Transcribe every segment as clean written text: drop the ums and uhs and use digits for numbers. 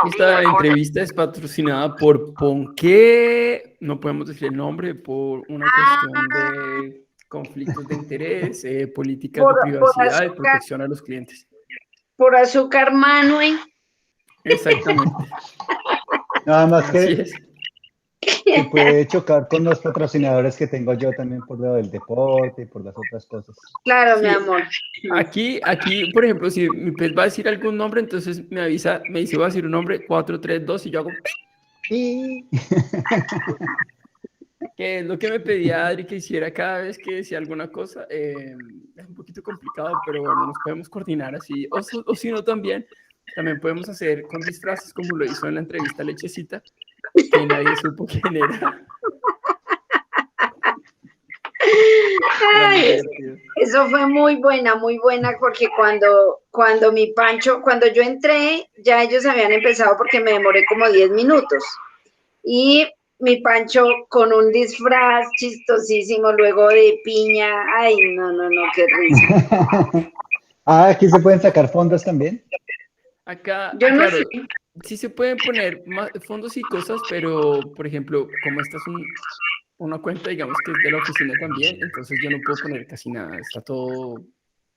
Esta entrevista es patrocinada por Ponqué, no podemos decir el nombre por una cuestión de conflictos de interés, políticas de por privacidad y azúcar, protección a los clientes. por azúcar Manue. Exactamente. Nada más Así que es. puede chocar con los patrocinadores que tengo yo también por lo del deporte y por las otras cosas. Claro, mi Sí, amor. aquí, por ejemplo, si mi pez va a decir algún nombre, entonces me avisa, me dice, va a decir un nombre, 4, 3, 2, y yo hago, Y que es lo que me pedía Adri que hiciera cada vez que decía alguna cosa. Es un poquito complicado, pero bueno, nos podemos coordinar así. O si no, también podemos hacer con disfraces, como lo hizo en la entrevista Lechecita, que nadie supo quién era. Era muy Ay, divertido. eso fue muy buena, porque cuando yo entré, ya ellos habían empezado porque me demoré como 10 minutos. Y mi Pancho con un disfraz chistosísimo, luego de piña. Ay, no, qué risa. ah, aquí se pueden sacar fondos también. Acá, Yo no sé. claro, sí se pueden poner fondos y cosas, pero, por ejemplo, como esta es una cuenta, digamos que es de la oficina también, entonces yo no puedo poner casi nada, está todo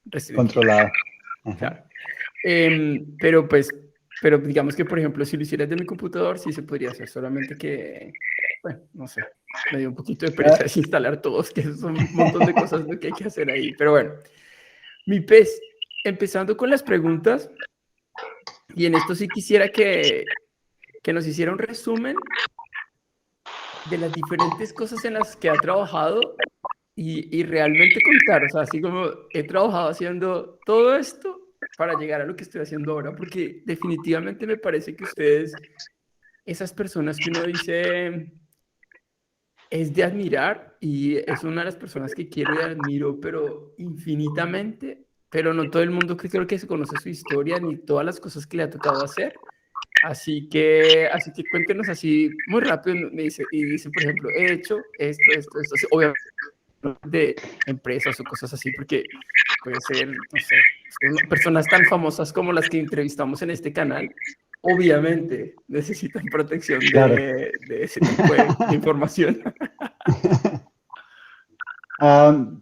restringido. Controlado. Claro. Pero digamos que, por ejemplo, si lo hicieras de mi computador, sí se podría hacer, solamente que, bueno, no sé, me dio un poquito de pereza desinstalar todos, que son un montón de cosas lo que hay que hacer ahí. Pero bueno, mi pez, empezando con las preguntas, y en esto sí quisiera que nos hiciera un resumen de las diferentes cosas en las que ha trabajado y realmente contar, o sea, así como he trabajado haciendo todo esto para llegar a lo que estoy haciendo ahora, porque definitivamente me parece que ustedes, esas personas que uno dice es de admirar y es una de las personas que quiero y admiro, pero infinitamente, pero no todo el mundo que creo que se conoce su historia ni todas las cosas que le ha tocado hacer. Así que cuéntenos así muy rápido, me dice, y dice, por ejemplo, he hecho esto, así, obviamente de empresas o cosas así, porque puede ser, no sé, personas tan famosas como las que entrevistamos en este canal, obviamente necesitan protección Claro. de ese tipo de información.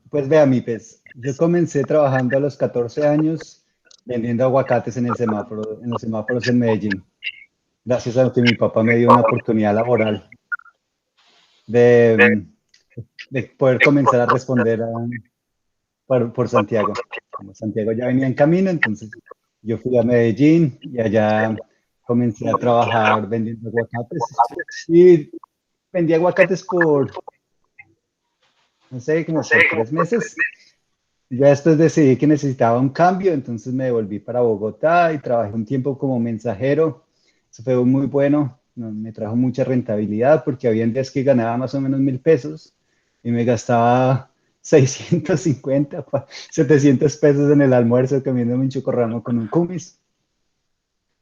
Pues vea, mi pez, yo comencé trabajando a los 14 años vendiendo aguacates en el semáforo, en los semáforos en Medellín, gracias a que mi papá me dio una oportunidad laboral de, de poder comenzar a responder por Santiago. Como Santiago ya venía en camino, entonces yo fui a Medellín y allá comencé a trabajar vendiendo aguacates. Y vendí aguacates por, no sé, como por 3 meses. Ya después decidí que necesitaba un cambio, entonces me devolví para Bogotá y trabajé un tiempo como mensajero. Eso fue muy bueno, me trajo mucha rentabilidad porque había días que ganaba más o menos 1.000 pesos y me gastaba 650, 700 pesos en el almuerzo comiéndome un chocorramo con un kumis.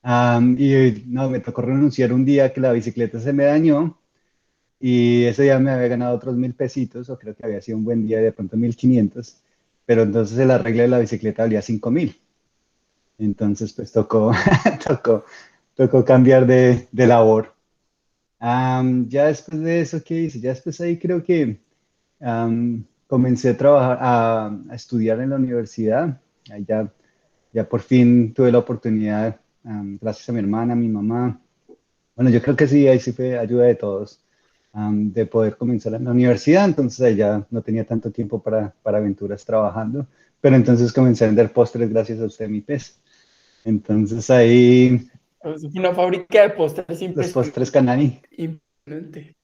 Y no, me tocó renunciar un día que la bicicleta se me dañó y ese día me había ganado otros 1.000 pesitos, o creo que había sido un buen día, de pronto 1.500, pero entonces el arreglo de la bicicleta valía 5.000. Entonces, pues tocó, tocó cambiar de labor. Ya después de eso, ¿qué hice? Ya después ahí creo que comencé a trabajar, a estudiar en la universidad. Ahí ya por fin tuve la oportunidad, gracias a mi hermana, a mi mamá. Bueno, yo creo que sí, ahí sí fue ayuda de todos, de poder comenzar en la universidad. Entonces ahí ya no tenía tanto tiempo para aventuras trabajando, pero entonces comencé a vender postres gracias a usted, mi pez. Entonces ahí Es una fábrica de postres los postres Canani. impresionante.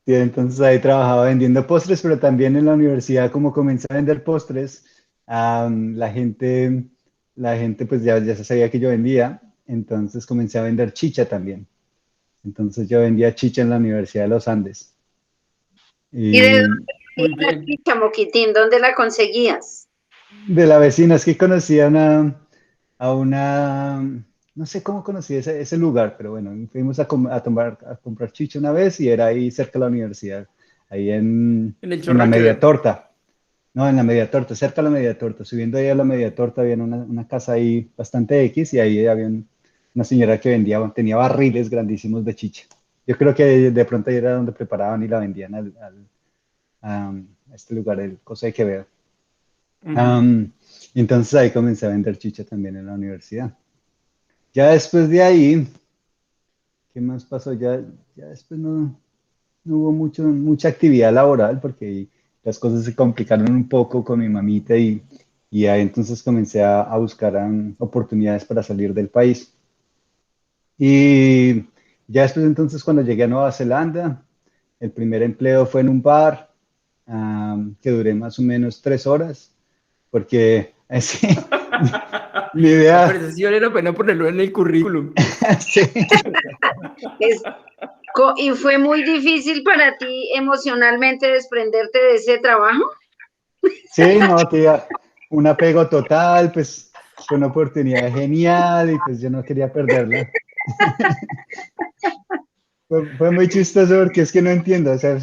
Sí, entonces ahí trabajaba vendiendo postres, pero también en la universidad, como comencé a vender postres, la gente, pues ya se sabía que yo vendía, entonces comencé a vender chicha también. Entonces yo vendía chicha en la Universidad de los Andes. ¿Y de dónde Y Muy la bien. chicha, Moquitín? ¿Dónde la conseguías? de la vecina, es que conocí a una, no sé cómo conocí ese lugar, pero bueno, fuimos a comprar chicha una vez y era ahí cerca de la universidad, ahí en, En el en la Chorro de Media Quevedo. Torta. No, en la Media Torta, cerca de la Media Torta. Subiendo ahí a la Media Torta había una casa ahí bastante X y ahí había una señora que vendía, tenía barriles grandísimos de chicha. Yo creo que de pronto ahí era donde preparaban y la vendían a este lugar, el Cosa de Quevedo. Ujú. Am, entonces ahí comencé a vender chicha también en la universidad. Ya después de ahí, ¿qué más pasó? Ya después no hubo mucha actividad laboral porque ahí las cosas se complicaron un poco con mi mamita y ahí entonces comencé a buscar oportunidades para salir del país. Y ya después entonces cuando llegué a Nueva Zelanda, el primer empleo fue en un bar, que duré más o menos 3 horas, porque así, mi No, pero idea, eso sí vale la pena ponerlo en el currículum. sí, Es, ¿Y fue muy difícil para ti emocionalmente desprenderte de ese trabajo? sí, no, tía, un apego total, pues fue una oportunidad genial y pues yo no quería perderla. Fue muy chistoso porque es que no entiendo, o sea,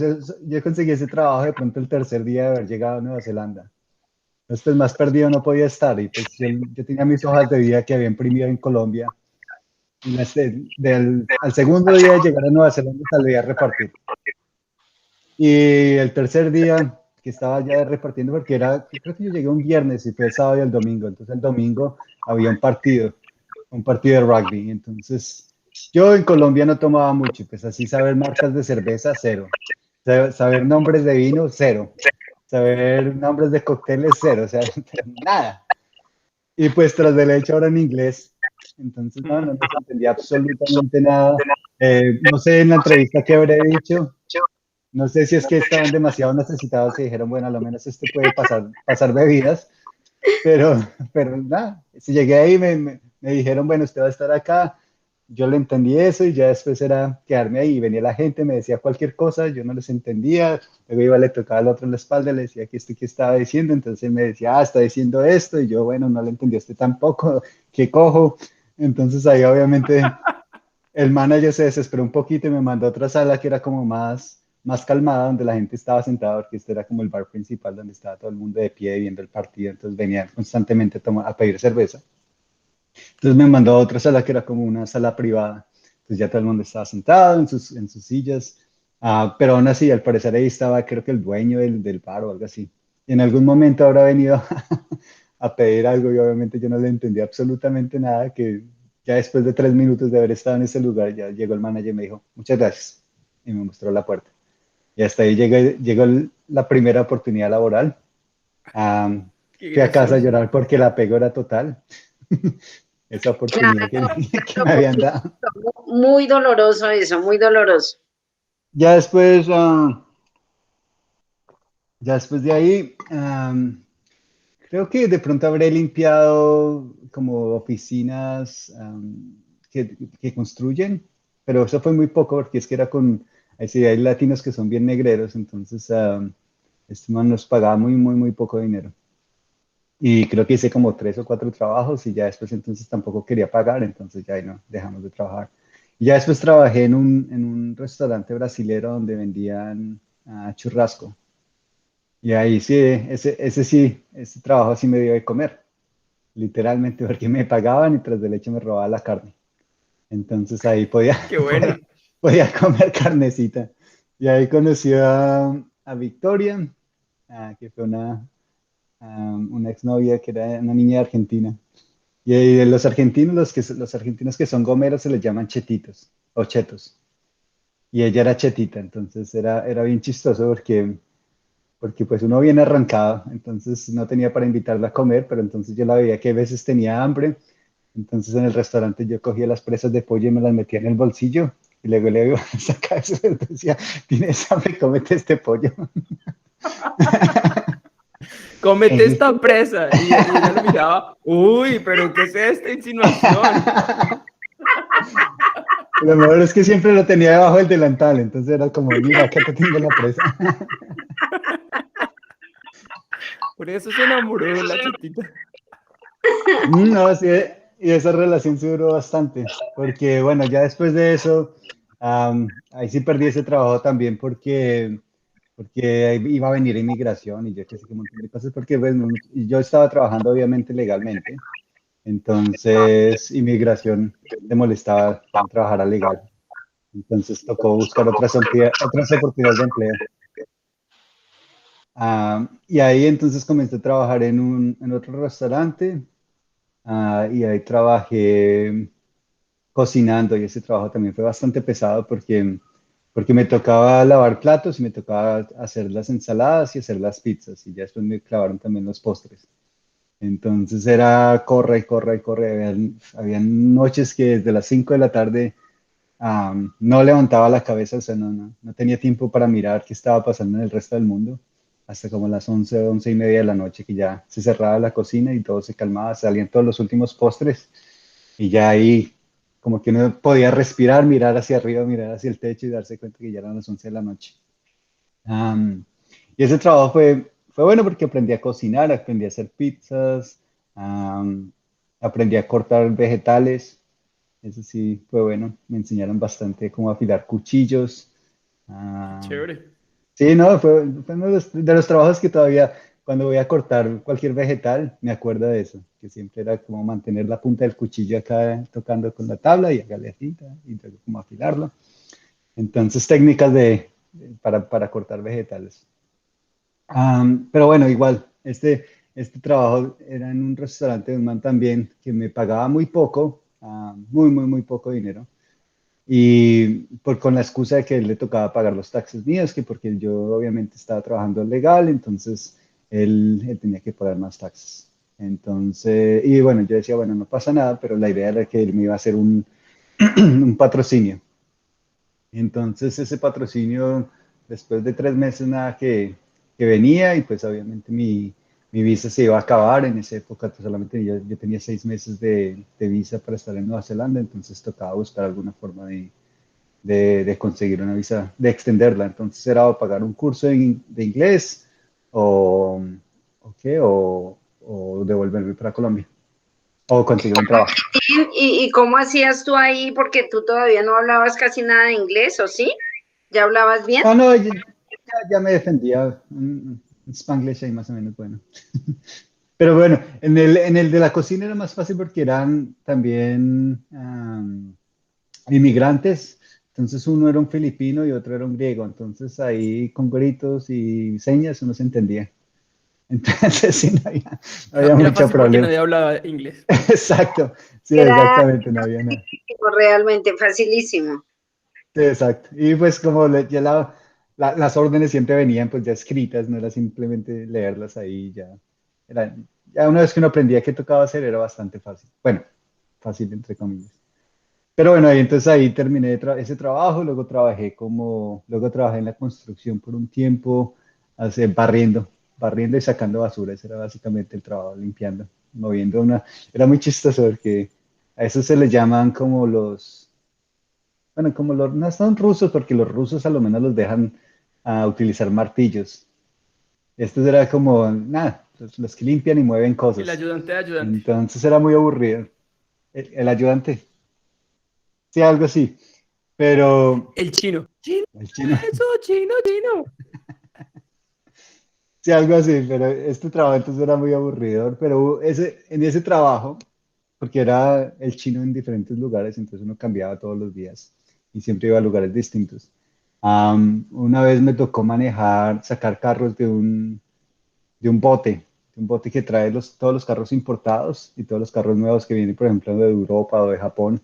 yo conseguí ese trabajo de pronto el tercer día de haber llegado a Nueva Zelanda. Entonces, pues más perdido no podía estar y pues yo tenía mis hojas de vida que había imprimido en Colombia y al segundo día de llegar a Nueva Zelanda salí a repartir. Y el tercer día que estaba ya repartiendo, porque creo que yo llegué un viernes y fue el sábado y el domingo, entonces el domingo había un partido de rugby, entonces yo en Colombia no tomaba mucho, pues así saber marcas de cerveza, cero, saber nombres de vino, cero, saber nombres de cócteles, cero, o sea, nada. Y pues tras del hecho ahora en inglés, entonces no les entendía absolutamente nada. No sé en la entrevista qué habré dicho, no sé si es que estaban demasiado necesitados y dijeron, bueno, a lo menos este puede pasar bebidas, pero, pero nada, si llegué ahí me dijeron, bueno, usted va a estar acá, yo le entendí eso y ya después era quedarme ahí, venía la gente, me decía cualquier cosa, yo no les entendía, luego iba, le tocaba al otro en la espalda, le decía que qué estaba diciendo, entonces él me decía, está diciendo esto, y yo, bueno, no le entendí a usted tampoco, qué cojo, entonces ahí obviamente el manager se desesperó un poquito y me mandó a otra sala que era como más calmada, donde la gente estaba sentada, porque este era como el bar principal donde estaba todo el mundo de pie viendo el partido, entonces venían constantemente a pedir cerveza. Entonces me mandó a otra sala que era como una sala privada. Entonces ya todo el mundo estaba sentado en sus sillas, pero aún así, al parecer ahí estaba creo que el dueño del bar o algo así. Y en algún momento habrá venido a pedir algo y obviamente yo no le entendí absolutamente nada, que ya después de 3 minutos de haber estado en ese lugar, ya llegó el manager y me dijo, muchas gracias, y me mostró la puerta. Y hasta ahí llegó la primera oportunidad laboral. Am, Qué Fui a casa a gracioso. llorar porque la apego era total. Esa oportunidad Claro, que me claro, por habían dado. supuesto. Muy doloroso eso, muy doloroso. Ya después, ya después de ahí, creo que de pronto habré limpiado como oficinas que construyen, pero eso fue muy poco porque es que era sí, hay latinos que son bien negreros, entonces este man nos pagaba muy, muy, muy poco dinero. Y creo que hice como 3 o 4 trabajos y ya después entonces tampoco quería pagar, entonces ya ahí no, dejamos de trabajar. Y ya después trabajé en un restaurante brasilero donde vendían churrasco. Y ahí sí, ese trabajo sí me dio de comer, literalmente, porque me pagaban y tras del hecho me robaba la carne. Entonces ahí podía, Qué buena. podía comer carnecita. Y ahí conocí a Victoria, que fue una exnovia que era una niña de Argentina. Y de los argentinos, los argentinos que son gomeros se les llaman chetitos o chetos. Y ella era chetita, entonces era bien chistoso porque pues uno viene arrancado, entonces no tenía para invitarla a comer, pero entonces yo la veía que a veces tenía hambre, entonces en el restaurante yo cogía las presas de pollo y me las metía en el bolsillo y luego le iba a sacar eso y decía, tienes hambre, cómete este pollo. Cómete Así. esta presa. Y ella lo miraba. Uy, pero ¿qué es esta insinuación? Lo mejor es que siempre lo tenía debajo del delantal, entonces era como, mira, acá te tengo la presa. Por eso se enamoró de la chetita. No, sí, y esa relación se duró bastante, porque bueno, ya después de eso, ahí sí perdí ese trabajo también porque porque iba a venir inmigración y yo qué sé qué montón de cosas, porque pues, yo estaba trabajando obviamente legalmente, entonces inmigración le molestaba que no trabajara legal, entonces tocó buscar otras oportunidades de empleo. Y ahí entonces comencé a trabajar en otro restaurante, y ahí trabajé cocinando y ese trabajo también fue bastante pesado porque me tocaba lavar platos y me tocaba hacer las ensaladas y hacer las pizzas y ya después me clavaron también los postres. Entonces era corre y corre y corre. Habían noches que desde las 5 de la tarde no levantaba la cabeza, o sea, no tenía tiempo para mirar qué estaba pasando en el resto del mundo, hasta como las 11, 11 y media de la noche que ya se cerraba la cocina y todo se calmaba, salían todos los últimos postres y ya ahí como que uno podía respirar, mirar hacia arriba, mirar hacia el techo y darse cuenta que ya eran las 11 de la noche. Am, y ese trabajo fue bueno porque aprendí a cocinar, aprendí a hacer pizzas, am, aprendí a cortar vegetales. Eso sí fue bueno. Me enseñaron bastante cómo afilar cuchillos. Qué Ah, chévere. sí, no, fue uno de los trabajos que todavía, cuando voy a cortar cualquier vegetal, me acuerdo de eso, que siempre era como mantener la punta del cuchillo acá tocando con la tabla y hágale así, y luego como afilarlo. Entonces, técnicas para cortar vegetales. Pero bueno, igual, este trabajo era en un restaurante de un man también que me pagaba muy poco, muy, muy, muy poco dinero. Y con la excusa de que él le tocaba pagar los taxes míos, que porque yo obviamente estaba trabajando legal, entonces él tenía que pagar más taxes. Entonces, y bueno, yo decía, bueno, no pasa nada, pero la idea era que él me iba a hacer un patrocinio. Entonces ese patrocinio, después de 3 meses, nada que venía y pues obviamente mi visa se iba a acabar en esa época, pues solamente yo tenía 6 meses de visa para estar en Nueva Zelanda, entonces tocaba buscar alguna forma de conseguir una visa, de extenderla. Entonces era o pagar un curso de inglés o, o, qué, o devolverme para Colombia o conseguir un trabajo. ¿Y cómo hacías tú ahí? Porque tú todavía no hablabas casi nada de inglés, ¿o sí? ¿Ya hablabas bien? Ah, no, ya me defendía. Un Spanglish ahí más o menos bueno. Pero bueno, en el de la cocina era más fácil porque eran también inmigrantes. Entonces uno era un filipino y otro era un griego. Entonces ahí con gritos y señas uno se entendía. Entonces sí, no había Era mucho fácil porque problema. nadie hablaba inglés. Exacto, sí, Era exactamente, no había nada. realmente facilísimo. Sí, exacto. Y pues como ya las órdenes siempre venían pues ya escritas, no era simplemente leerlas ahí, ya una vez que uno aprendía qué tocaba hacer era bastante fácil. Bueno, fácil entre comillas. Pero bueno, ahí terminé ese trabajo, luego trabajé en la construcción por un tiempo, barriendo y sacando basura, ese era básicamente el trabajo, limpiando, era muy chistoso porque a eso se le llaman como bueno, no son rusos, porque los rusos a lo menos los dejan utilizar martillos. Estos era como, nada, los que limpian y mueven El cosas. ayudante de ayudante. Entonces era muy aburrido. El ayudante, sí, algo así. Pero El chino. Chino, el chino, eso, chino, chino. sí, algo así. Pero este trabajo entonces era muy aburridor. Pero en ese trabajo, porque era el chino en diferentes lugares, entonces uno cambiaba todos los días y siempre iba a lugares distintos. Una vez me tocó sacar carros de un bote que trae todos los carros importados y todos los carros nuevos que vienen, por ejemplo, de Europa o de Japón.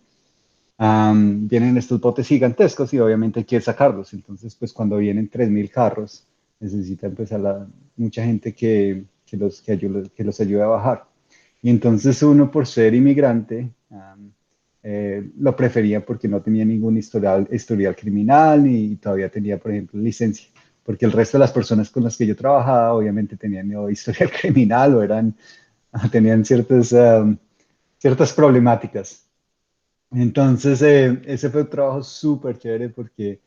Vienen estos botes gigantescos y obviamente hay que sacarlos. Entonces, pues cuando vienen 3.000 carros, necesitan pues mucha gente que los ayude a bajar. Y entonces uno, por ser inmigrante, lo prefería porque no tenía ningún historial criminal y todavía tenía, por ejemplo, licencia. Porque el resto de las personas con las que yo trabajaba, obviamente tenían o historial criminal o tenían ciertas problemáticas. Entonces, ese fue un trabajo súper chévere porque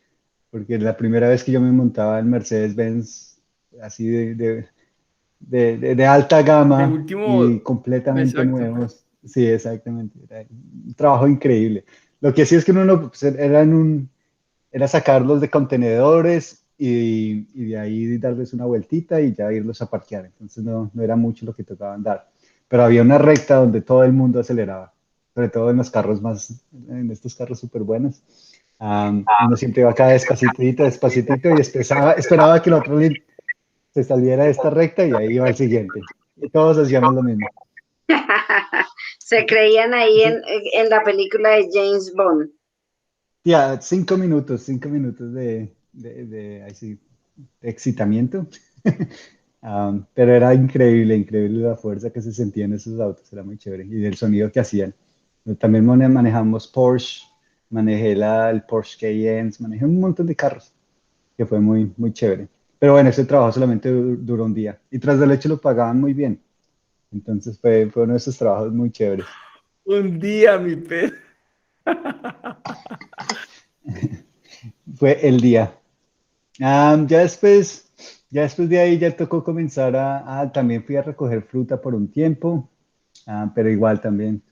la primera vez que yo me montaba en Mercedes-Benz, así de alta De gama y último, completamente exacto. nuevos. Sí, exactamente. Era un trabajo increíble. Lo que sí es que uno no, pues, era sacarlos de contenedores y de ahí darles una vueltita y ya irlos a parquear. Entonces no era mucho lo que tocaba andar. Pero había una recta donde todo el mundo aceleraba, sobre todo en los carros en estos carros súper buenos. Uno siempre iba acá despacitito, despacitito y esperaba que el otro se saliera de esta recta y ahí iba el siguiente. Y todos hacíamos lo mismo. Se creían ahí Sí. en la película de James Bond. Ya, 5 minutos ahí sí, de excitamiento. Pero era increíble, increíble la fuerza que se sentía en esos autos, era muy chévere. Y el sonido que hacían. También manejamos Porsche, manejé el Porsche Cayenne, manejé un montón de carros, que fue muy, muy chévere. Pero bueno, ese trabajo solamente duró un día. Y tras del hecho lo pagaban muy bien. Entonces fue uno de esos trabajos muy chéveres. Un día, mi pez. Fue el día. Ya después de ahí ya tocó comenzar también fui a recoger fruta por un tiempo, pero igual también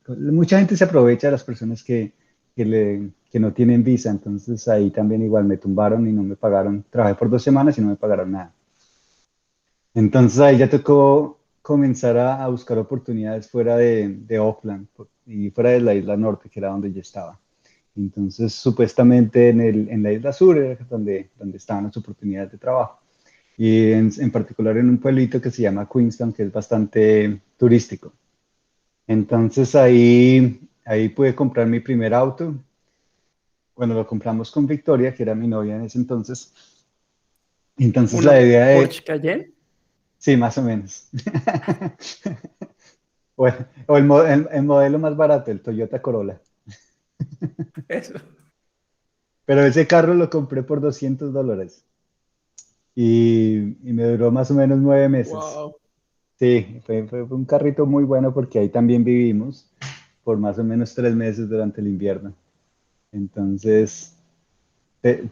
mucha gente se aprovecha de las personas que no tienen visa, entonces ahí también igual me tumbaron y no me pagaron. Trabajé por 2 semanas y no me pagaron nada. Entonces ahí ya tocó comenzar a buscar oportunidades fuera de Auckland y fuera de la isla norte, que era donde yo estaba. Entonces, supuestamente en la isla sur era donde estaban las oportunidades de trabajo. Y en particular en un pueblito que se llama Queenstown, que es bastante turístico. Entonces ahí pude comprar mi primer auto. Bueno, lo compramos con Victoria, que era mi novia en ese entonces. Entonces Una la idea Porsche de, Cayenne. sí, más o menos. O el modelo más barato, el Toyota Corolla. Eso. Pero ese carro lo compré por $200 y me duró más o menos 9 meses. Wow. Sí, fue un carrito muy bueno porque ahí también vivimos por más o menos 3 meses durante el invierno. Entonces,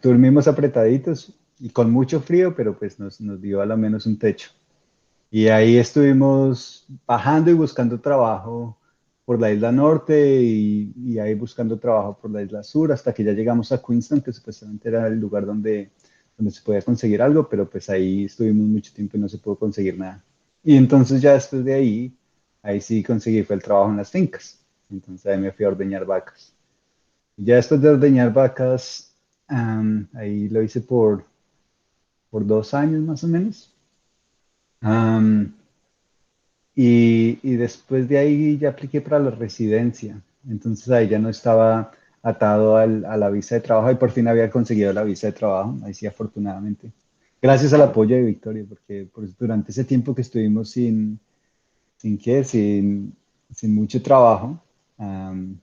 dormimos apretaditos y con mucho frío, pero pues nos dio a lo menos un techo. Y ahí estuvimos bajando y buscando trabajo por la isla norte y ahí buscando trabajo por la isla sur hasta que ya llegamos a Queenstown, que supuestamente era el lugar donde se podía conseguir algo, pero pues ahí estuvimos mucho tiempo y no se pudo conseguir nada. Y entonces ya después de ahí sí conseguí, fue el trabajo en las fincas. Entonces ahí me fui a ordeñar vacas. Y ya después de ordeñar vacas, ahí lo hice por 2 años más o menos. Am, y después de ahí ya apliqué para la residencia. Entonces ahí ya no estaba atado a la visa de trabajo y por fin había conseguido la visa de trabajo. Ahí sí, afortunadamente. Gracias al apoyo de Victoria, porque pues, durante ese tiempo que estuvimos sin mucho trabajo, am,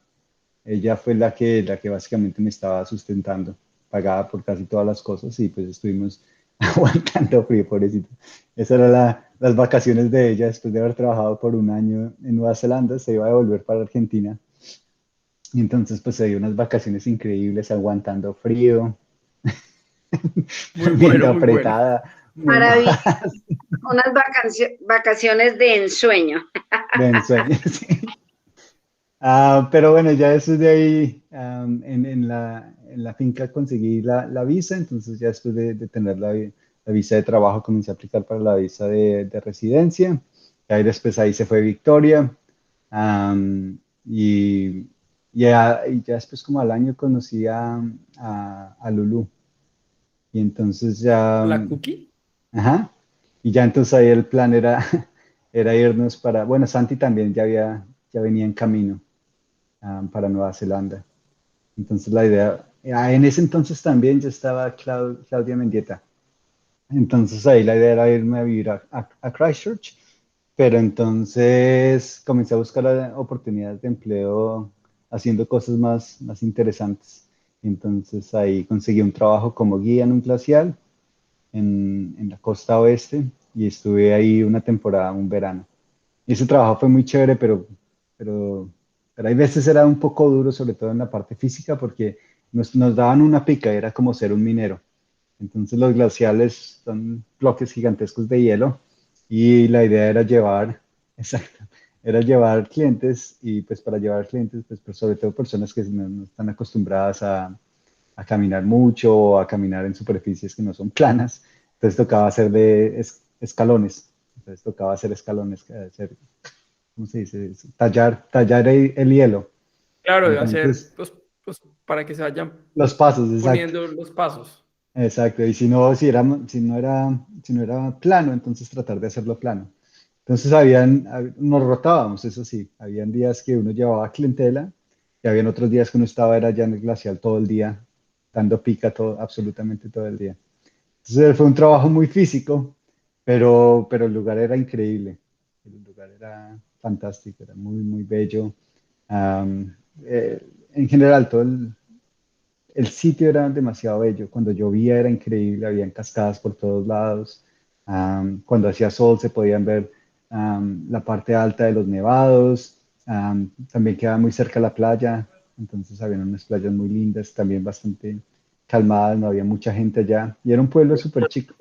ella fue la que básicamente me estaba sustentando, pagaba por casi todas las cosas y pues estuvimos aguantando frío, pobrecito. Esas eran las vacaciones de ella después de haber trabajado por un año en Nueva Zelanda, se iba a devolver para Argentina. Y entonces pues se dio unas vacaciones increíbles aguantando frío, Muy viendo bueno, muy bueno. apretada, muy Maravilloso. mojadas Unas vacaciones de ensueño. de ensueño. Sí. Pero bueno, ya después de ahí, en la finca conseguí la visa, entonces ya después de tener la visa de trabajo comencé a aplicar para la visa de residencia. Y ahí después ahí se fue Victoria. am, y, y ya después como al año conocí a Lulu. Y entonces ya, La cookie. ajá, y ya entonces ahí el plan era irnos bueno, Santi también ya venía en camino para Nueva Zelanda. Entonces la idea, en ese entonces también ya estaba Claudia Mendieta. Entonces ahí la idea era irme a vivir a Christchurch, pero entonces comencé a buscar oportunidades de empleo haciendo cosas más interesantes. Entonces ahí conseguí un trabajo como guía en un glacial en la costa oeste y estuve ahí una temporada, un verano. Y ese trabajo fue muy chévere, pero, pero hay veces era un poco duro, sobre todo en la parte física, porque nos daban una pica, era como ser un minero. Entonces los glaciales son bloques gigantescos de hielo y la idea era llevar, exacto, era llevar clientes y pues para llevar clientes, pues sobre todo personas que no están acostumbradas a a caminar mucho o a caminar en superficies que no son planas. Entonces tocaba hacer escalones. Entonces tocaba hacer escalones, hacer, ¿cómo se dice? Tallar el hielo. Claro, de hacer, Entonces, pues, para que se vayan los pasos, exacto. poniendo los pasos. Exacto. Y si no era plano, entonces tratar de hacerlo plano. Entonces nos rotábamos, eso sí. Habían días que uno llevaba clientela y habían otros días que uno estaba era allá en el glacial todo el día, dando pica todo, absolutamente todo el día. Entonces fue un trabajo muy físico, pero el lugar era increíble. El lugar era fantástico, era muy, muy bello. Am, en general, el sitio era demasiado bello. Cuando llovía era increíble, habían cascadas por todos lados. Cuando hacía sol se podían ver la parte alta de los nevados. También quedaba muy cerca la playa, entonces habían unas playas muy lindas, también bastante calmadas, no había mucha gente allá. Y era un pueblo súper chico.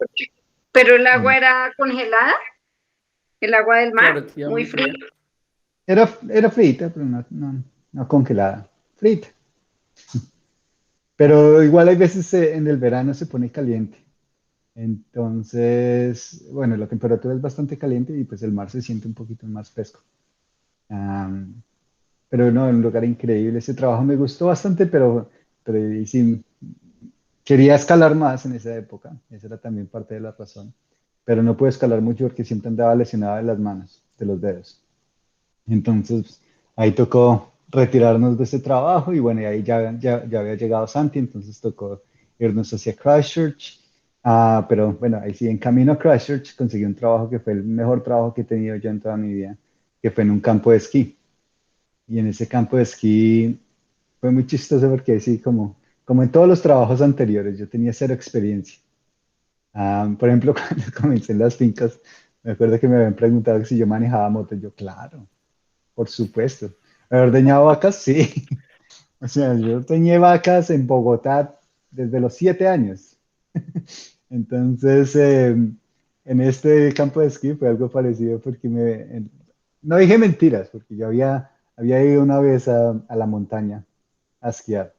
Pero el agua era congelada, el agua del mar, Claro, tía, muy muy fría. fría. Era frita, pero no congelada, frita. Pero igual hay veces en el verano se pone caliente. Entonces, bueno, la temperatura es bastante caliente y pues el mar se siente un poquito más fresco. Am, pero no, un lugar increíble. Ese trabajo me gustó bastante, pero y sí, quería escalar más en esa época. Esa era también parte de la razón. Pero no pude escalar mucho porque siempre andaba lesionada de las manos, de los dedos. Entonces, ahí tocó retirarnos de ese trabajo y bueno, y ahí ya había llegado Santi, entonces tocó irnos hacia Christchurch. Pero bueno, ahí sí, en camino a Christchurch conseguí un trabajo que fue el mejor trabajo que he tenido yo en toda mi vida, que fue en un campo de esquí. Y en ese campo de esquí fue muy chistoso porque sí, como en todos los trabajos anteriores, yo tenía cero experiencia. Por ejemplo, cuando comencé en las fincas, me acuerdo que me habían preguntado si yo manejaba moto. Yo, claro. Por supuesto. ¿Haber ordeñado vacas? Sí. O sea, yo ordeñé vacas en Bogotá desde los 7 años. Entonces, en este campo de esquí fue algo parecido porque no dije mentiras, porque yo había ido una vez a la montaña a esquiar.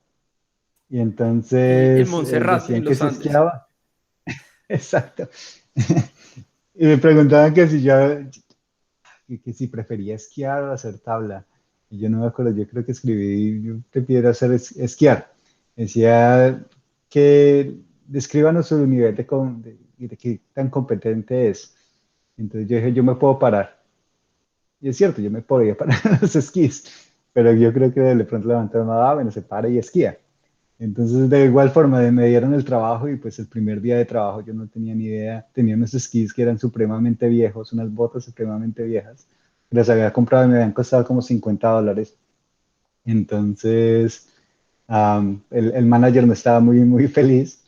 Y Y en entonces Montserrat, decían en que los se Andes. esquiaba. Exacto. Y me preguntaban que si prefería esquiar o hacer tabla. Y yo no me acuerdo, yo creo que escribí, yo prefiero hacer esquiar. Decía que descríbanos su nivel de qué tan competente es. Entonces yo dije, yo me puedo parar. Y es cierto, yo me podía parar en los esquís, pero yo creo que de pronto levantar una bueno, se para y esquía. Entonces, de igual forma, me dieron el trabajo y pues el primer día de trabajo yo no tenía ni idea. Tenía unos esquís que eran supremamente viejos, unas botas supremamente viejas. Las había comprado y me habían costado como $50. Entonces, el manager no estaba muy, muy feliz,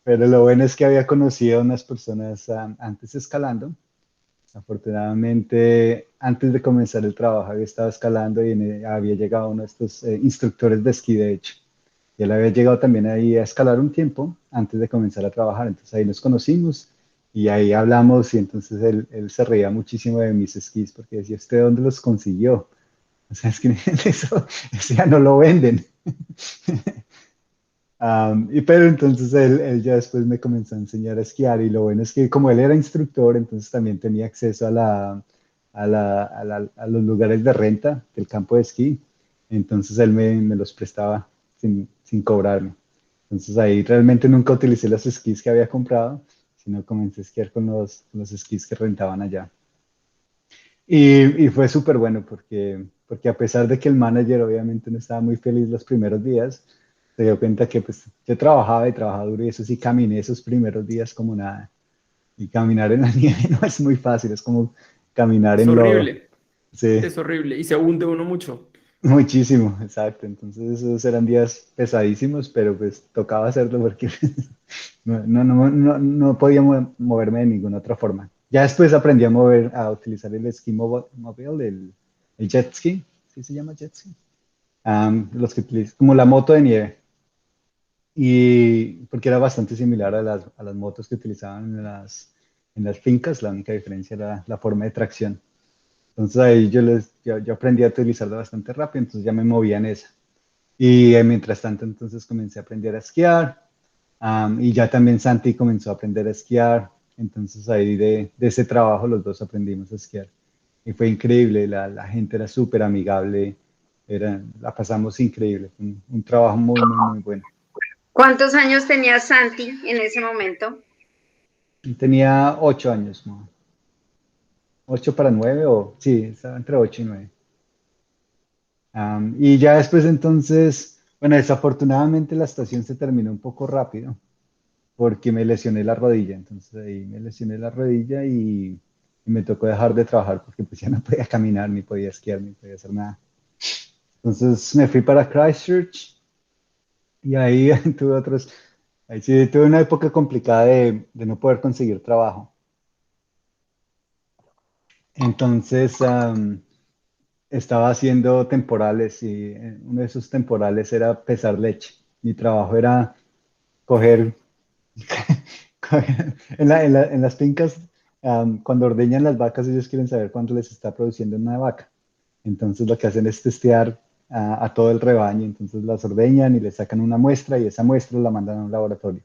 pero lo bueno es que había conocido a unas personas antes escalando. Afortunadamente, antes de comenzar el trabajo había estado escalando y había llegado uno de estos instructores de esquí, de hecho. Y él había llegado también ahí a escalar un tiempo antes de comenzar a trabajar. Entonces ahí nos conocimos y ahí hablamos y entonces él se reía muchísimo de mis esquís porque decía, ¿usted dónde los consiguió? O sea, es que eso ya no lo venden. Pero entonces él ya después me comenzó a enseñar a esquiar y lo bueno es que como él era instructor, entonces también tenía acceso a los lugares de renta del campo de esquí. Entonces él me los prestaba sin cobrarme. Entonces ahí realmente nunca utilicé los esquís que había comprado, sino comencé a esquiar con los esquís que rentaban allá. Y fue súper bueno porque a pesar de que el manager obviamente no estaba muy feliz los primeros días, se dio cuenta que pues yo trabajaba y trabajaba duro y eso sí caminé esos primeros días como nada. Y caminar en la nieve no es muy fácil, es como caminar Es en lodo. horrible, Sí, es horrible. Y se hunde uno mucho. muchísimo, exacto. Entonces esos eran días pesadísimos, pero pues tocaba hacerlo porque no podía moverme de ninguna otra forma. Ya después aprendí a utilizar el esquí móvil, el jet ski, ¿sí se llama jet ski? Los que utilizan, como la moto de nieve. Y porque era bastante similar a las motos que utilizaban en las fincas, la única diferencia era la forma de tracción. Entonces ahí yo aprendí a utilizarlo bastante rápido, entonces ya me movía en esa. Y mientras tanto, entonces comencé a aprender a esquiar. Y ya también Santi comenzó a aprender a esquiar. Entonces ahí de ese trabajo los dos aprendimos a esquiar. Y fue increíble, la gente era súper amigable, la pasamos increíble, fue un trabajo muy, muy, muy bueno. ¿Cuántos años tenía Santi en ese momento? Y tenía 8 años, ¿no? 8 para 9, o sí, estaba entre 8 y 9. Y ya después entonces, bueno, desafortunadamente la estación se terminó un poco rápido porque me lesioné la rodilla, entonces ahí me lesioné la rodilla y me tocó dejar de trabajar porque pues ya no podía caminar, ni podía esquiar, ni podía hacer nada. Entonces me fui para Christchurch y ahí ahí sí tuve una época complicada de no poder conseguir trabajo. Entonces estaba haciendo temporales y uno de esos temporales era pesar leche. Mi trabajo era coger, en las fincas, cuando ordeñan las vacas, ellos quieren saber cuánto les está produciendo una vaca. Entonces lo que hacen es testear a todo el rebaño, entonces las ordeñan y le sacan una muestra y esa muestra la mandan a un laboratorio.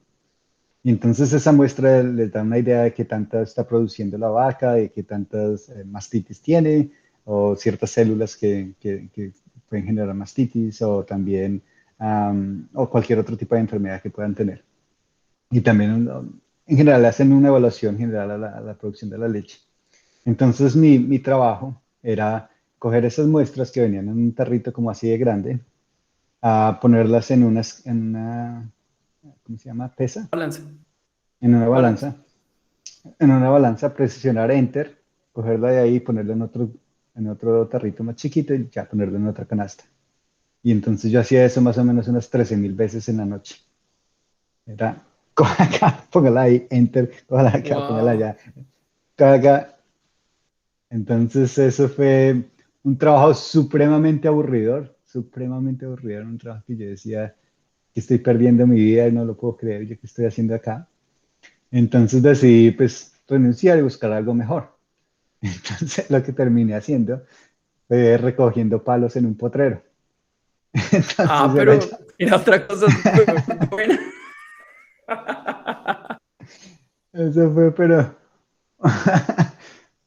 Y entonces esa muestra les da una idea de qué tanta está produciendo la vaca, de qué tantas mastitis tiene, o ciertas células que pueden generar mastitis, o también, o cualquier otro tipo de enfermedad que puedan tener. Y también, en general, hacen una evaluación general a la producción de la leche. Entonces, mi trabajo era coger esas muestras que venían en un tarrito como así de grande, a ponerlas en una, ¿cómo se llama? Pesa, Balance. en una Balance. balanza, presionar Enter, cogerla de ahí y ponerla en otro tarrito más chiquito y ya ponerla en otra canasta. Y entonces yo hacía eso más o menos unas 13.000 veces en la noche. Era, coja acá, póngala ahí, Enter, cójala acá, póngala Wow. allá, coja acá. Entonces eso fue un trabajo supremamente aburridor, un trabajo que yo decía que estoy perdiendo mi vida y no lo puedo creer, yo qué estoy haciendo acá. Entonces decidí pues renunciar y buscar algo mejor. Entonces lo que terminé haciendo fue recogiendo palos en un potrero. Ah, Entonces era yo. pero era otra cosa súper buena. Eso fue, pero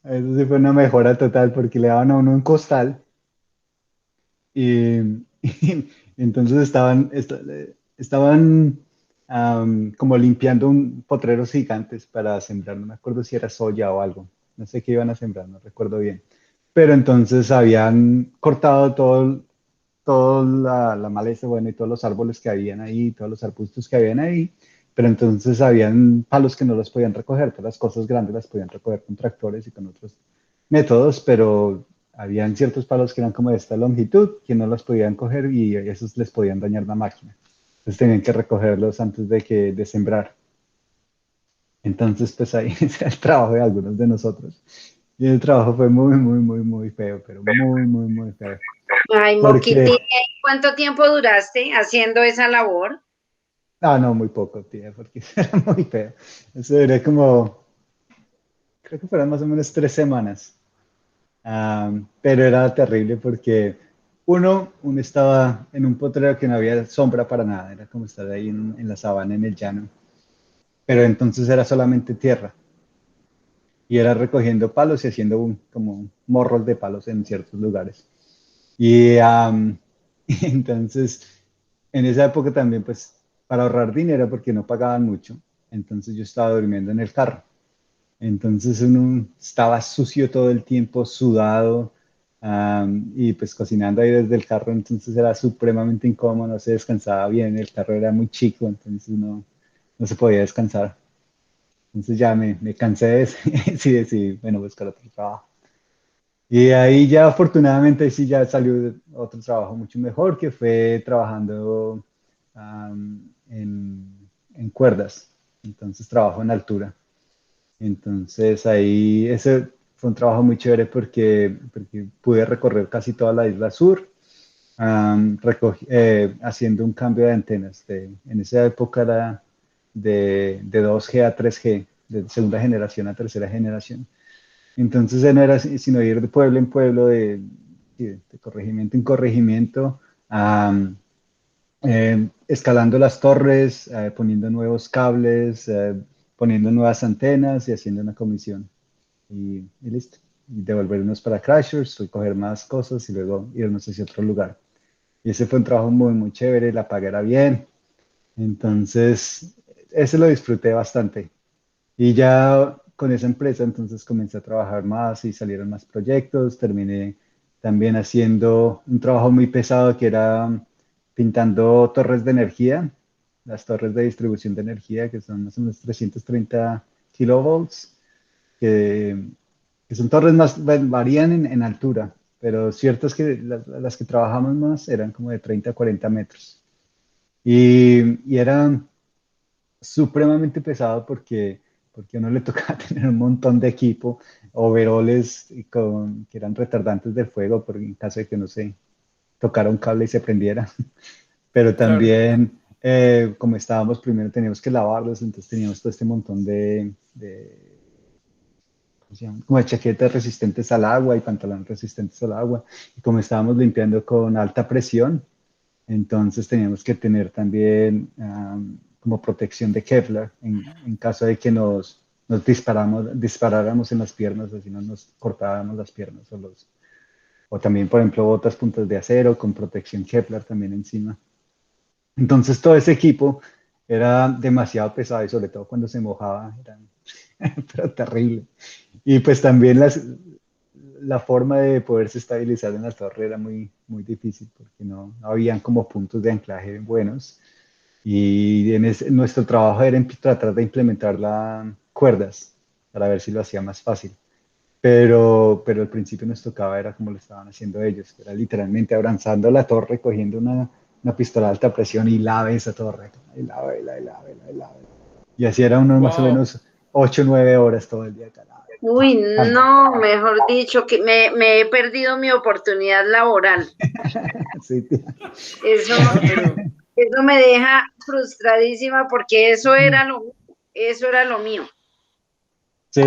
eso sí fue una mejora total porque le daban a uno un costal y, y entonces estaban como limpiando un potreros gigantes para sembrar, no me acuerdo si era soya o algo, no sé qué iban a sembrar, no recuerdo bien. Pero entonces habían cortado toda la maleza, bueno, y todos los árboles que habían ahí, todos los arbustos que habían ahí, pero entonces habían palos que no los podían recoger, todas las cosas grandes las podían recoger con tractores y con otros métodos, pero habían ciertos palos que eran como de esta longitud, que no los podían coger y esos les podían dañar la máquina. Entonces tenían que recogerlos antes de sembrar. Entonces, pues ahí es el trabajo de algunos de nosotros. Y el trabajo fue muy, muy, muy, muy feo, pero muy, muy, muy feo. Ay, Porque, Moquiti, ¿cuánto tiempo duraste haciendo esa labor? no, muy poco, tía, porque era muy feo. Eso era como, creo que fueron más o menos 3 semanas. Pero era terrible porque uno estaba en un potrero que no había sombra para nada, era como estar ahí en la sabana, en el llano, pero entonces era solamente tierra y era recogiendo palos y haciendo como morros de palos en ciertos lugares. Y entonces, en esa época también, pues, para ahorrar dinero, porque no pagaban mucho, entonces yo estaba durmiendo en el carro. Entonces uno estaba sucio todo el tiempo, sudado, y pues cocinando ahí desde el carro, entonces era supremamente incómodo, no se descansaba bien, el carro era muy chico, entonces no se podía descansar. Entonces ya me cansé de eso y decidí, bueno, buscar otro trabajo. Y ahí ya afortunadamente sí ya salió otro trabajo mucho mejor, que fue trabajando en cuerdas. Entonces trabajo en altura. Entonces ahí ese fue un trabajo muy chévere porque pude recorrer casi toda la isla sur, haciendo un cambio de antenas. En esa época era de 2G a 3G, de segunda generación a tercera generación. Entonces no era sino ir de pueblo en pueblo, de corregimiento en corregimiento, escalando las torres, poniendo nuevos cables, poniendo nuevas antenas y haciendo una comisión. Y listo. Y devolvernos para Crashers, y coger más cosas y luego irnos hacia otro lugar. Y ese fue un trabajo muy, muy chévere, la paga era bien. Entonces, ese lo disfruté bastante. Y ya con esa empresa, entonces comencé a trabajar más y salieron más proyectos. Terminé también haciendo un trabajo muy pesado que era pintando torres de energía, las torres de distribución de energía, que son más o menos 330 kilovolts, que, que son torres más, varían en altura, pero ciertas que las que trabajamos más eran como de 30 a 40 metros. Y era supremamente pesado porque a uno le tocaba tener un montón de equipo, overoles que eran retardantes del fuego, por en caso de que no se tocara un cable y se prendiera. Pero Claro. también, como estábamos, primero teníamos que lavarlos, entonces teníamos todo este montón ¿cómo se llama? Como de chaquetas resistentes al agua y pantalones resistentes al agua. Y como estábamos limpiando con alta presión, entonces teníamos que tener también como protección de Kevlar en caso de que nos disparáramos en las piernas, así no nos cortáramos las piernas o también, por ejemplo, botas puntas de acero con protección Kevlar también encima. Entonces todo ese equipo era demasiado pesado y sobre todo cuando se mojaba era pero terrible. Y pues también la forma de poderse estabilizar en la torre era muy, muy difícil porque no habían como puntos de anclaje buenos. Y nuestro trabajo era tratar de implementar las cuerdas para ver si lo hacía más fácil. Pero al principio nos tocaba, era como lo estaban haciendo ellos, que era literalmente abrazando la torre, cogiendo una pistola de alta presión y lave esa torre, y lave, lave, lave, lave, lave. Y así era uno más o Wow. menos 8 o 9 horas todo el día. Uy, no, mejor dicho, que me he perdido mi oportunidad laboral. Sí, tía. Eso, Ah, pero eso me deja frustradísima porque eso era lo mío. Sí,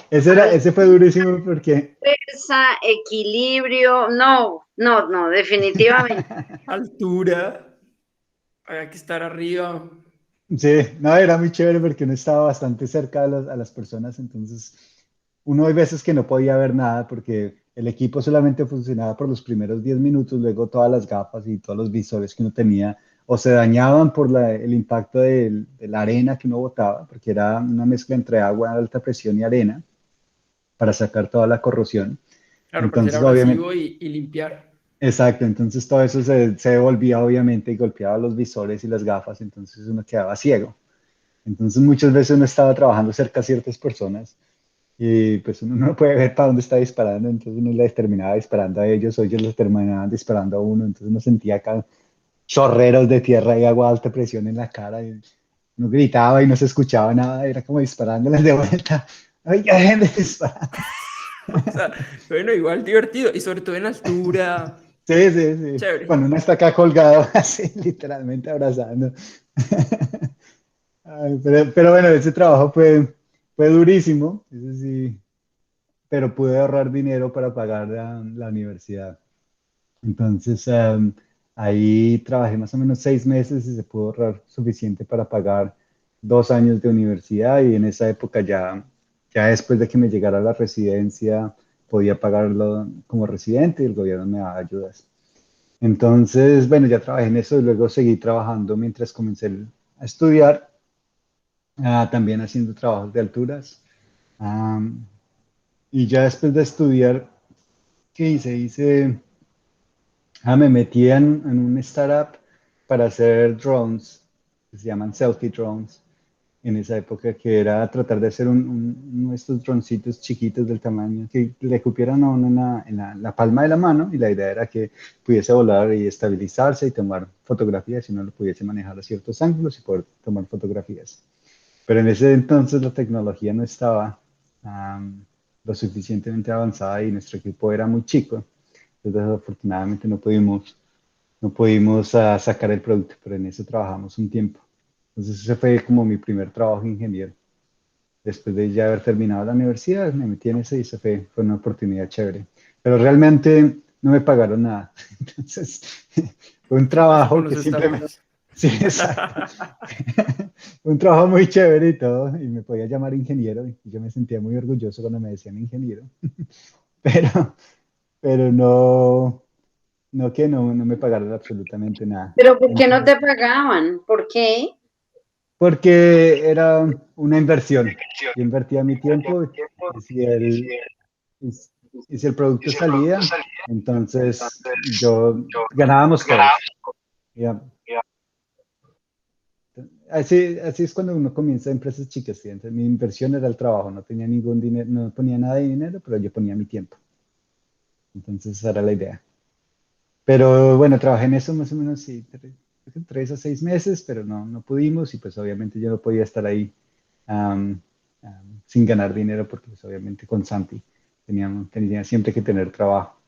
ese fue durísimo porque Fuerza, equilibrio, no, no, no, definitivamente. altura, hay que estar arriba. sí, no, era muy chévere porque uno estaba bastante cerca a las personas, entonces uno hay veces que no podía ver nada porque el equipo solamente funcionaba por los primeros 10 minutos, luego todas las gafas y todos los visores que uno tenía o se dañaban por el impacto de la arena que uno botaba, porque era una mezcla entre agua a alta presión y arena para sacar toda la corrosión. Claro, para ser Entonces, obviamente, abrasivo y limpiar. exacto, entonces todo eso se devolvía obviamente y golpeaba los visores y las gafas, entonces uno quedaba ciego. Entonces muchas veces uno estaba trabajando cerca de ciertas personas y pues uno no puede ver para dónde está disparando, entonces uno les terminaba disparando a ellos o ellos les terminaban disparando a uno, entonces uno sentía acá chorreros de tierra y agua a alta presión en la cara y uno gritaba y no se escuchaba nada, era como disparándoles de vuelta. ¡Ay, ya dejen de disparar! O sea, bueno, igual divertido y sobre todo en altura. Sí, sí, sí. Chévere. Cuando uno está acá colgado, así, literalmente abrazando. Ay, pero bueno, ese trabajo fue durísimo, eso sí, pero pude ahorrar dinero para pagar la universidad. Entonces, ahí trabajé más o menos 6 meses y se pudo ahorrar suficiente para pagar 2 años de universidad y en esa época ya después de que me llegara la residencia, podía pagarlo como residente y el gobierno me daba ayudas. Entonces, bueno, ya trabajé en eso y luego seguí trabajando mientras comencé a estudiar, también haciendo trabajos de alturas. Am, y ya después de estudiar, ¿qué hice? Me metí en un startup para hacer drones, que se llaman selfie drones, en esa época, que era tratar de hacer uno de estos droncitos chiquitos del tamaño que le cupieran a uno en la palma de la mano y la idea era que pudiese volar y estabilizarse y tomar fotografías y uno lo pudiese manejar a ciertos ángulos y poder tomar fotografías. Pero en ese entonces la tecnología no estaba lo suficientemente avanzada y nuestro equipo era muy chico. Entonces, desafortunadamente no pudimos sacar el producto, pero en eso trabajamos un tiempo. Entonces, ese fue como mi primer trabajo de ingeniero. Después de ya haber terminado la universidad, me metí en ese y esa fue una oportunidad chévere. Pero realmente no me pagaron nada. Entonces, fue un ¿Qué pasa con trabajo los que simplemente... estafadores? Sí, exacto. Un trabajo muy chévere y todo, y me podía llamar ingeniero, y yo me sentía muy orgulloso cuando me decían ingeniero, pero, pero no, no me pagaron absolutamente nada. Pero ¿por qué no Entonces, te pagaban? ¿Por qué? porque era una inversión. Yo invertía mi tiempo y y, y si el producto salía, entonces yo ganábamos todos. Ya. Así es cuando uno comienza empresas chicas, ¿sí? Entonces, mi inversión era el trabajo, no tenía ningún dinero, no ponía nada de dinero, pero yo ponía mi tiempo. Entonces esa era la idea. Pero bueno, trabajé en eso más o menos, sí, 3 a 6 meses, pero no pudimos y pues obviamente yo no podía estar ahí sin ganar dinero porque pues obviamente con Santi tenía siempre que tener trabajo.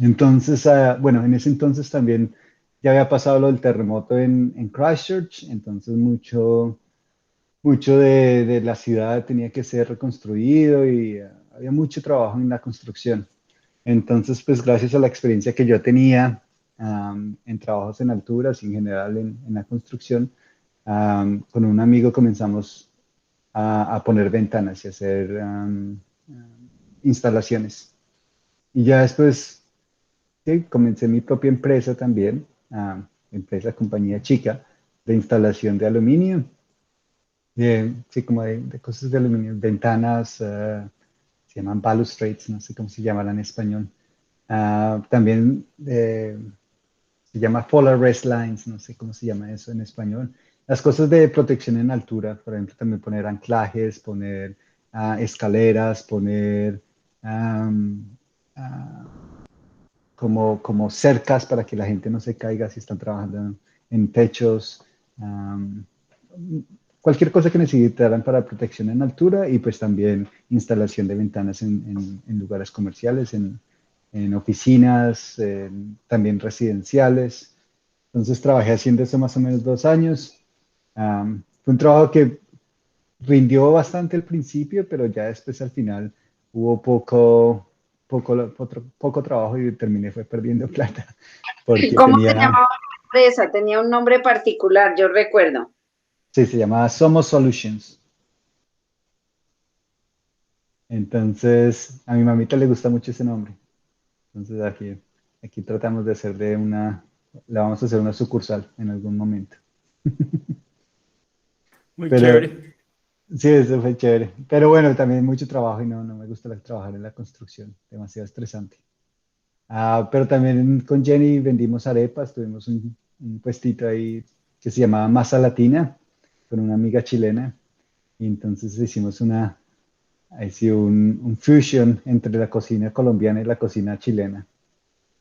Entonces, bueno, en ese entonces también ya había pasado lo del terremoto en Christchurch, entonces mucho de la ciudad tenía que ser reconstruido y había mucho trabajo en la construcción. Entonces, pues gracias a la experiencia que yo tenía en trabajos en alturas y en general en la construcción, con un amigo comenzamos a poner ventanas y hacer instalaciones. Y ya después sí, comencé mi propia empresa también, compañía chica de instalación de aluminio. Sí, como de cosas de aluminio, ventanas, se llaman balustrades, no sé cómo se llamará en español. También se llama fall arrest lines, no sé cómo se llama eso en español. Las cosas de protección en altura, por ejemplo, también poner anclajes, poner escaleras, poner am, ah, como cercas para que la gente no se caiga si están trabajando en techos. am, Cualquier cosa que necesitaran para protección en altura y pues también instalación de ventanas en lugares comerciales, en oficinas, también residenciales. Entonces trabajé haciendo eso más o menos 2 años. Fue un trabajo que rindió bastante al principio, pero ya después al final hubo poco trabajo y terminé fue perdiendo plata porque ¿Cómo se tenía, llamaba la empresa? Tenía un nombre particular, yo recuerdo. sí, se llamaba Somos Solutions. Entonces, a mi mamita le gusta mucho ese nombre. Entonces, aquí tratamos de hacer le vamos a hacer una sucursal en algún momento. Muy Pero chévere. sí, eso fue chévere. Pero bueno, también mucho trabajo y no me gusta trabajar en la construcción, demasiado estresante. Pero también con Jenny vendimos arepas, tuvimos un puestito ahí que se llamaba Masa Latina con una amiga chilena. Y entonces hicimos ahí sí, un fusion entre la cocina colombiana y la cocina chilena.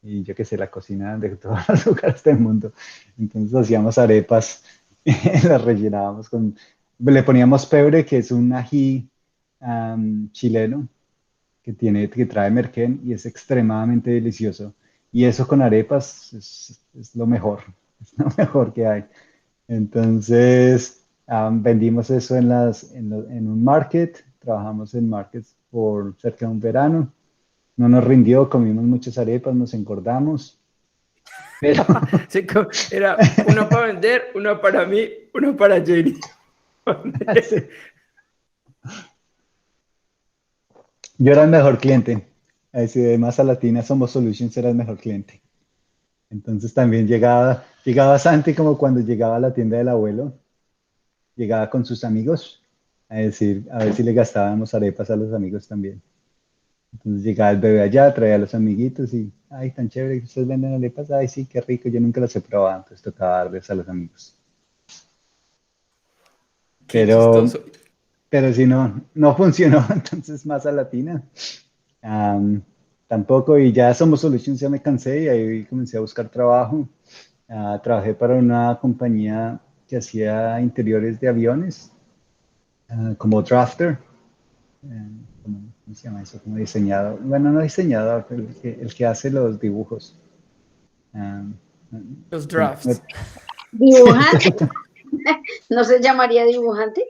Y yo qué sé, la cocina de todos los lugares del mundo. Entonces hacíamos arepas, las rellenábamos le poníamos pebre, que es un ají chileno que trae merquén y es extremadamente delicioso. Y eso con arepas es lo mejor, es lo mejor que hay. Entonces, vendimos eso en un market, trabajamos en markets por cerca de un verano. No nos rindió, comimos muchas arepas, nos engordamos, pero Sí, era una para vender, una para mí, una para Jenny. sí, yo era el mejor cliente. Así de Masa Latina Somos Solutions era el mejor cliente. Entonces también llegaba Santi como cuando llegaba a la tienda del abuelo, llegaba con sus amigos a decir, a ver si le gastábamos arepas a los amigos también. Entonces llegaba el bebé allá, traía a los amiguitos y, ay, tan chévere que ustedes venden arepas, ay, sí, qué rico, yo nunca las he probado, entonces tocaba darles a los amigos. Qué Pero, chistoso. pero si no funcionó, entonces Masa Latina. Am, Tampoco, y ya Somos Solutions ya me cansé y ahí comencé a buscar trabajo. Trabajé para una compañía que hacía interiores de aviones, como drafter, ¿cómo se llama eso? Como diseñador, bueno, no diseñador, pero el que hace los dibujos. Ah, Los sí, drafts. ¿Dibujante? ¿No se llamaría dibujante?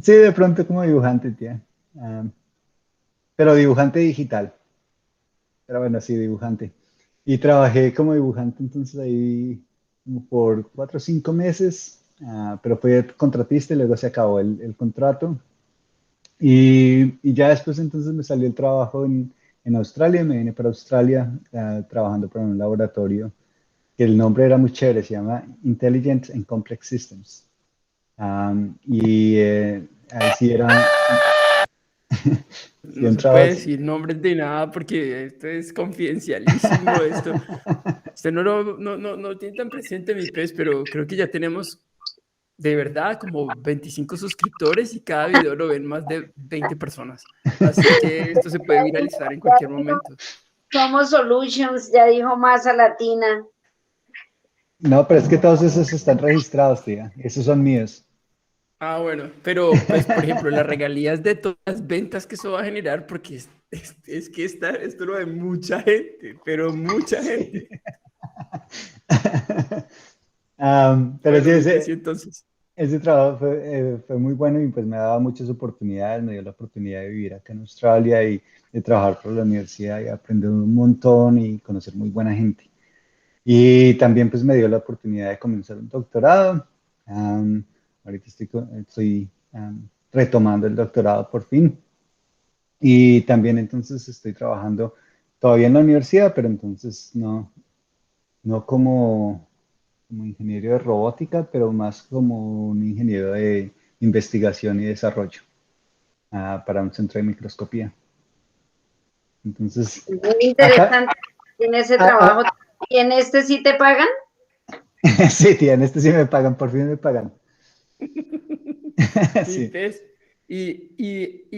sí, de pronto como dibujante, tía. Ah, pero dibujante digital. pero bueno, sí, dibujante. Y trabajé como dibujante entonces ahí como por 4 o 5 meses, pero fue contratista y luego se acabó el contrato. Y ya después entonces me salió el trabajo en Australia, me vine para Australia trabajando para un laboratorio que el nombre era muy chévere, se llama Intelligent and Complex Systems. Ahí sí era, sí, No un se puede trabajo. decir nombres de nada porque esto es confidencialísimo. Esto no tiene tan presente mi pez, pero creo que ya tenemos de verdad como 25 suscriptores y cada video lo ven más de 20 personas. Así que esto se puede viralizar en cualquier momento. Somos Solutions, ya dijo Masa Latina. No, pero es que todos esos están registrados, tía. Esos son míos. Ah, bueno, pero pues por ejemplo, las regalías de todas las ventas que eso va a generar, porque es que esto lo ve mucha gente, pero mucha Sí. gente. Pero sí, Bueno, mi precio entonces. ese trabajo fue muy bueno y pues me daba muchas oportunidades, me dio la oportunidad de vivir acá en Australia y de trabajar por la universidad y aprender un montón y conocer muy buena gente. Y también pues me dio la oportunidad de comenzar un doctorado. Ahorita estoy retomando el doctorado por fin. Y también entonces estoy trabajando todavía en la universidad, pero entonces no como ingeniero de robótica, pero más como un ingeniero de investigación y desarrollo para un centro de microscopía. Entonces, Muy acá, interesante en ese ah, trabajo. ah, ¿Y en este sí te pagan? sí, tía, en este sí me pagan, por fin me pagan. Mi Sí, pez. Y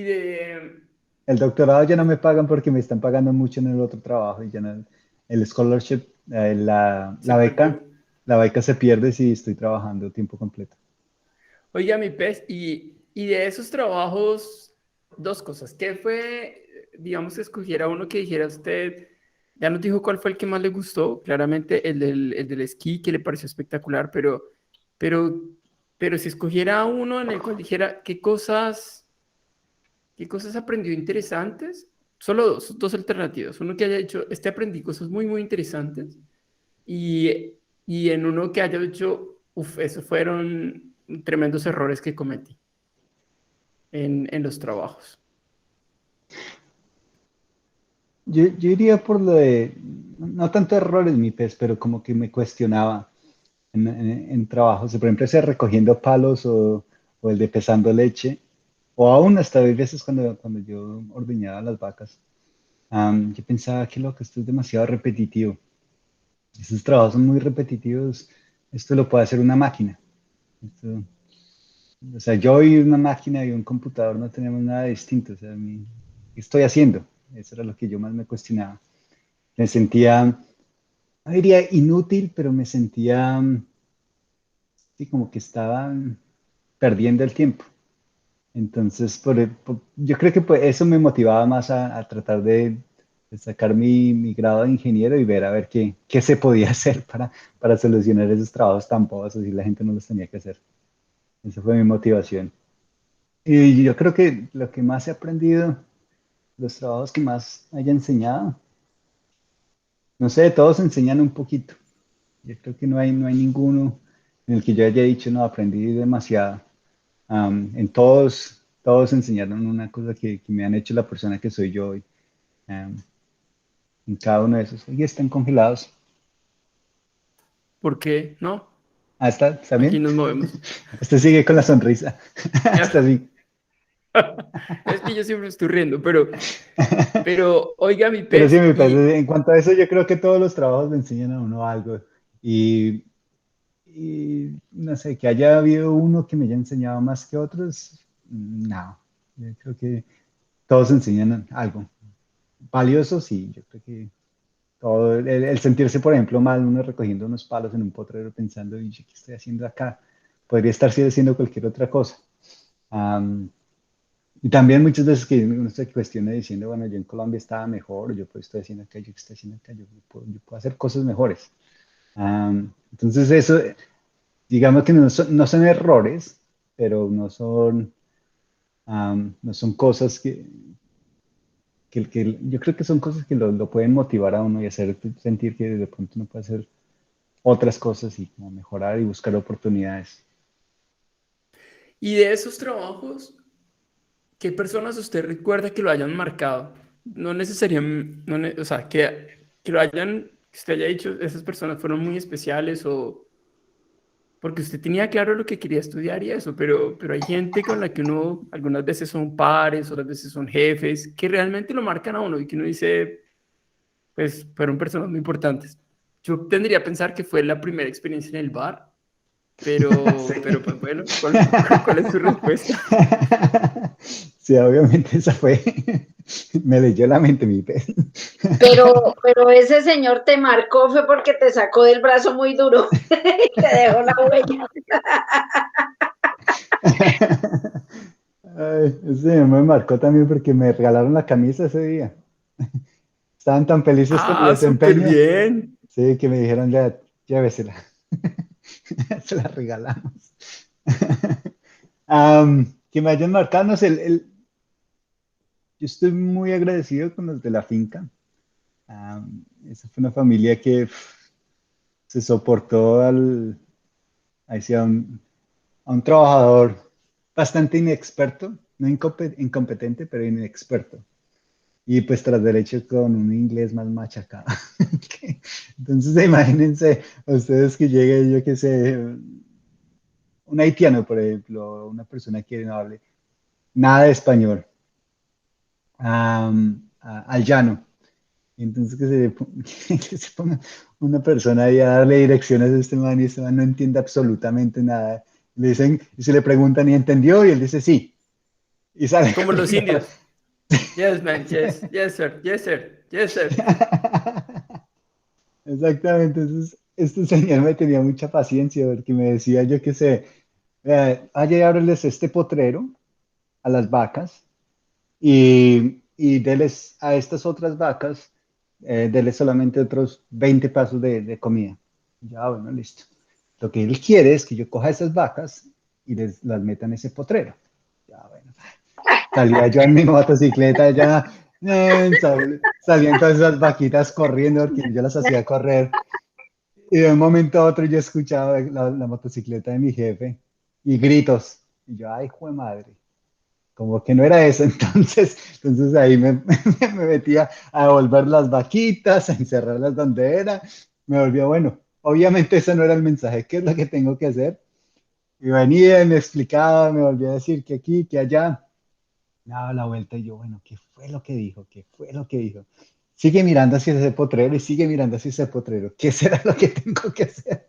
de... el doctorado ya no me pagan porque me están pagando mucho en el otro trabajo y ya no, el scholarship, Se perdió. la beca se pierde si estoy trabajando tiempo completo. Oiga, mi pez, y de esos trabajos, dos cosas. ¿Qué fue, digamos, que escogiera uno que dijera usted, ya nos dijo cuál fue el que más le gustó, claramente el del esquí, que le pareció espectacular, pero, pero si escogiera uno en el cual dijera qué cosas aprendió interesantes, solo dos alternativas. Uno que haya dicho, este aprendí cosas muy, muy interesantes, y, y en uno que haya dicho, uff, esos fueron tremendos errores que cometí en los trabajos. Yo iría por lo de, no tanto errores, mi pez, pero como que me cuestionaba en trabajos. Por ejemplo, ese recogiendo palos o el de pesando leche, o aún hasta hay veces cuando yo ordeñaba las vacas. Yo pensaba que loco, esto es demasiado repetitivo. Esos trabajos son muy repetitivos. Esto lo puede hacer una máquina. Esto- o sea, yo y una máquina y un computador no tenemos nada distinto. O sea, ¿qué estoy haciendo? Eso era lo que yo más me cuestionaba. Me sentía, no diría inútil, pero me sentía sí, como que estaba perdiendo el tiempo. Entonces, yo creo que pues, eso me motivaba más a tratar de sacar mi grado de ingeniero y ver a ver qué se podía hacer para solucionar esos trabajos tan bobos, así la gente no los tenía que hacer. Esa fue mi motivación. Y yo creo que lo que más he aprendido, los trabajos que más haya enseñado, no sé, todos enseñan un poquito. Yo creo que no hay ninguno en el que yo haya dicho, no, aprendí demasiado. En todos enseñaron una cosa que me han hecho la persona que soy yo hoy. Am, en cada uno de esos. Y están congelados. ¿Por qué no? ¿Está Aquí bien? nos movemos. Usted sigue con la sonrisa. Está bien. Es que yo siempre estoy riendo, pero oiga mi Pero sí, pez, me y parece, en cuanto a eso, yo creo que todos los trabajos le enseñan a uno algo. Y, y no sé, que haya habido uno que me haya enseñado más que otros, no. Yo creo que todos enseñan algo. Valioso, sí, yo creo que todo el sentirse, por ejemplo, mal, uno recogiendo unos palos en un potrero pensando, "Oye, ¿qué estoy haciendo acá? Podría estar haciendo cualquier otra cosa". Am, y también muchas veces que uno se cuestiona diciendo, bueno, yo en Colombia estaba mejor, yo pues estoy haciendo acá, yo qué estoy haciendo acá, yo puedo hacer cosas mejores. Entonces eso, digamos que no son errores, pero no son cosas yo creo que son cosas que lo pueden motivar a uno y hacer sentir que de pronto uno puede hacer otras cosas y como mejorar y buscar oportunidades. Y de esos trabajos, ¿qué personas usted recuerda que lo hayan marcado? No necesariamente, o sea, que lo hayan, que usted haya dicho, esas personas fueron muy especiales o porque usted tenía claro lo que quería estudiar y eso, pero hay gente con la que uno algunas veces son pares, otras veces son jefes, que realmente lo marcan a uno y que uno dice, pues fueron personas muy importantes. Yo tendría a pensar que fue la primera experiencia en el bar, pero Sí. pues bueno, ¿cuál es su respuesta? Sí, obviamente esa fue. Me leyó la mente mi pez. Pero ese señor te marcó fue porque te sacó del brazo muy duro y te dejó la huella. Ay, ese me marcó también porque me regalaron la camisa ese día. Estaban tan felices con mi Ah, súper desempeño, bien. sí, que me dijeron, ya, llévesela. Se la regalamos. Que me hayan marcado, no sé, yo estoy muy agradecido con los de la finca. Esa fue una familia que se soportó hacia a un trabajador bastante inexperto, no incompetente, pero inexperto. Y pues tras derecho con un inglés más machacado. Entonces imagínense ustedes que llegue, yo qué sé, un haitiano, por ejemplo, una persona que no hable nada de español, al llano. Entonces que se ponga una persona ahí a darle direcciones a este man y este man no entiende absolutamente nada. Le dicen, y se le preguntan y entendió y él dice sí. Y sale Como los corriendo. indios. Yes, man, yes, yes, sir, yes, sir, yes, sir. Exactamente. Entonces, este señor me tenía mucha paciencia porque me decía, yo qué sé, vaya y ábreles este potrero a las vacas y deles a estas otras vacas, deles solamente otros 20 pasos de comida. Ya, bueno, listo. Lo que él quiere es que yo coja esas vacas y las meta en ese potrero. Ya, bueno. Salía yo en mi motocicleta ya, salían todas esas vaquitas corriendo porque yo las hacía correr. Y de un momento a otro yo escuchaba la motocicleta de mi jefe y gritos. Y yo, ay, jue madre, como que no era eso. Entonces ahí me metía a devolver las vaquitas, a encerrarlas donde era. Me volvió, bueno, obviamente ese no era el mensaje, ¿qué es lo que tengo que hacer? Y venía y me explicaba, me volvía a decir que aquí, que allá. Me daba la vuelta y yo, bueno, ¿qué fue lo que dijo? ¿Qué fue lo que dijo? Sigue mirando hacia ese potrero y sigue mirando hacia ese potrero. ¿Qué será lo que tengo que hacer?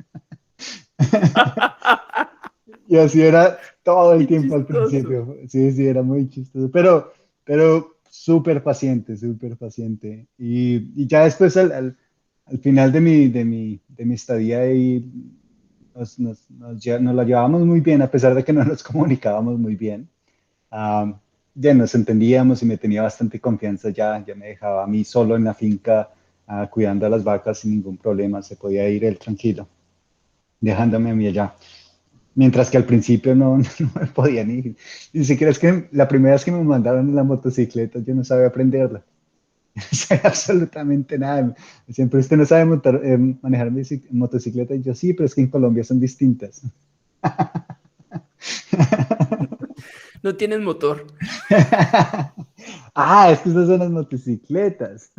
Y así era todo el Qué tiempo al chistoso. principio. Sí, sí, era muy chistoso. Pero súper paciente, súper paciente. Y ya después, al final de mi estadía ahí, nos la llevábamos muy bien, a pesar de que no nos comunicábamos muy bien. Ah, ya nos entendíamos y me tenía bastante confianza ya me dejaba a mí solo en la finca cuidando a las vacas sin ningún problema, se podía ir él tranquilo, dejándome a mí allá. Mientras que al principio no me podía ni siquiera es que la primera vez que me mandaron en la motocicleta yo no sabía aprenderla, no sabía absolutamente nada. Siempre usted no sabe manejar motocicleta y yo sí, pero es que en Colombia son distintas. No tienes motor. Ah, es que esas son las motocicletas.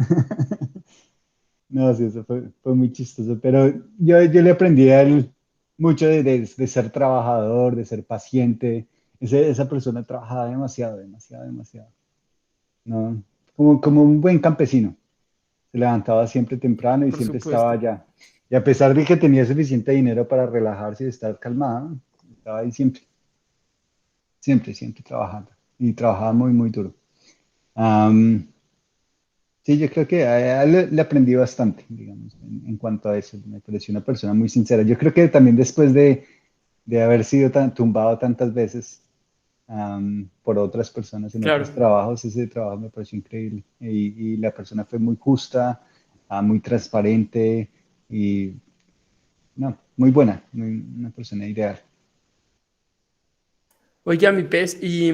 No, sí, eso fue muy chistoso, pero yo le aprendí a él mucho de ser trabajador, de ser paciente. Esa persona trabajaba demasiado, demasiado, demasiado. ¿No? Como un buen campesino. Se levantaba siempre temprano y Por siempre estaba supuesto. allá. Y a pesar de que tenía suficiente dinero para relajarse y estar calmado, estaba ahí siempre, siempre, siempre trabajando. Y trabajaba muy, muy duro. Am, Sí, yo creo que a él le aprendí bastante, digamos, en cuanto a eso. Me pareció una persona muy sincera. Yo creo que también después de haber sido tan tumbado tantas veces por otras personas en otros Claro. trabajos, ese trabajo me pareció increíble. Y la persona fue muy justa, muy transparente y no, muy buena, una persona ideal. Oiga, mi pez, y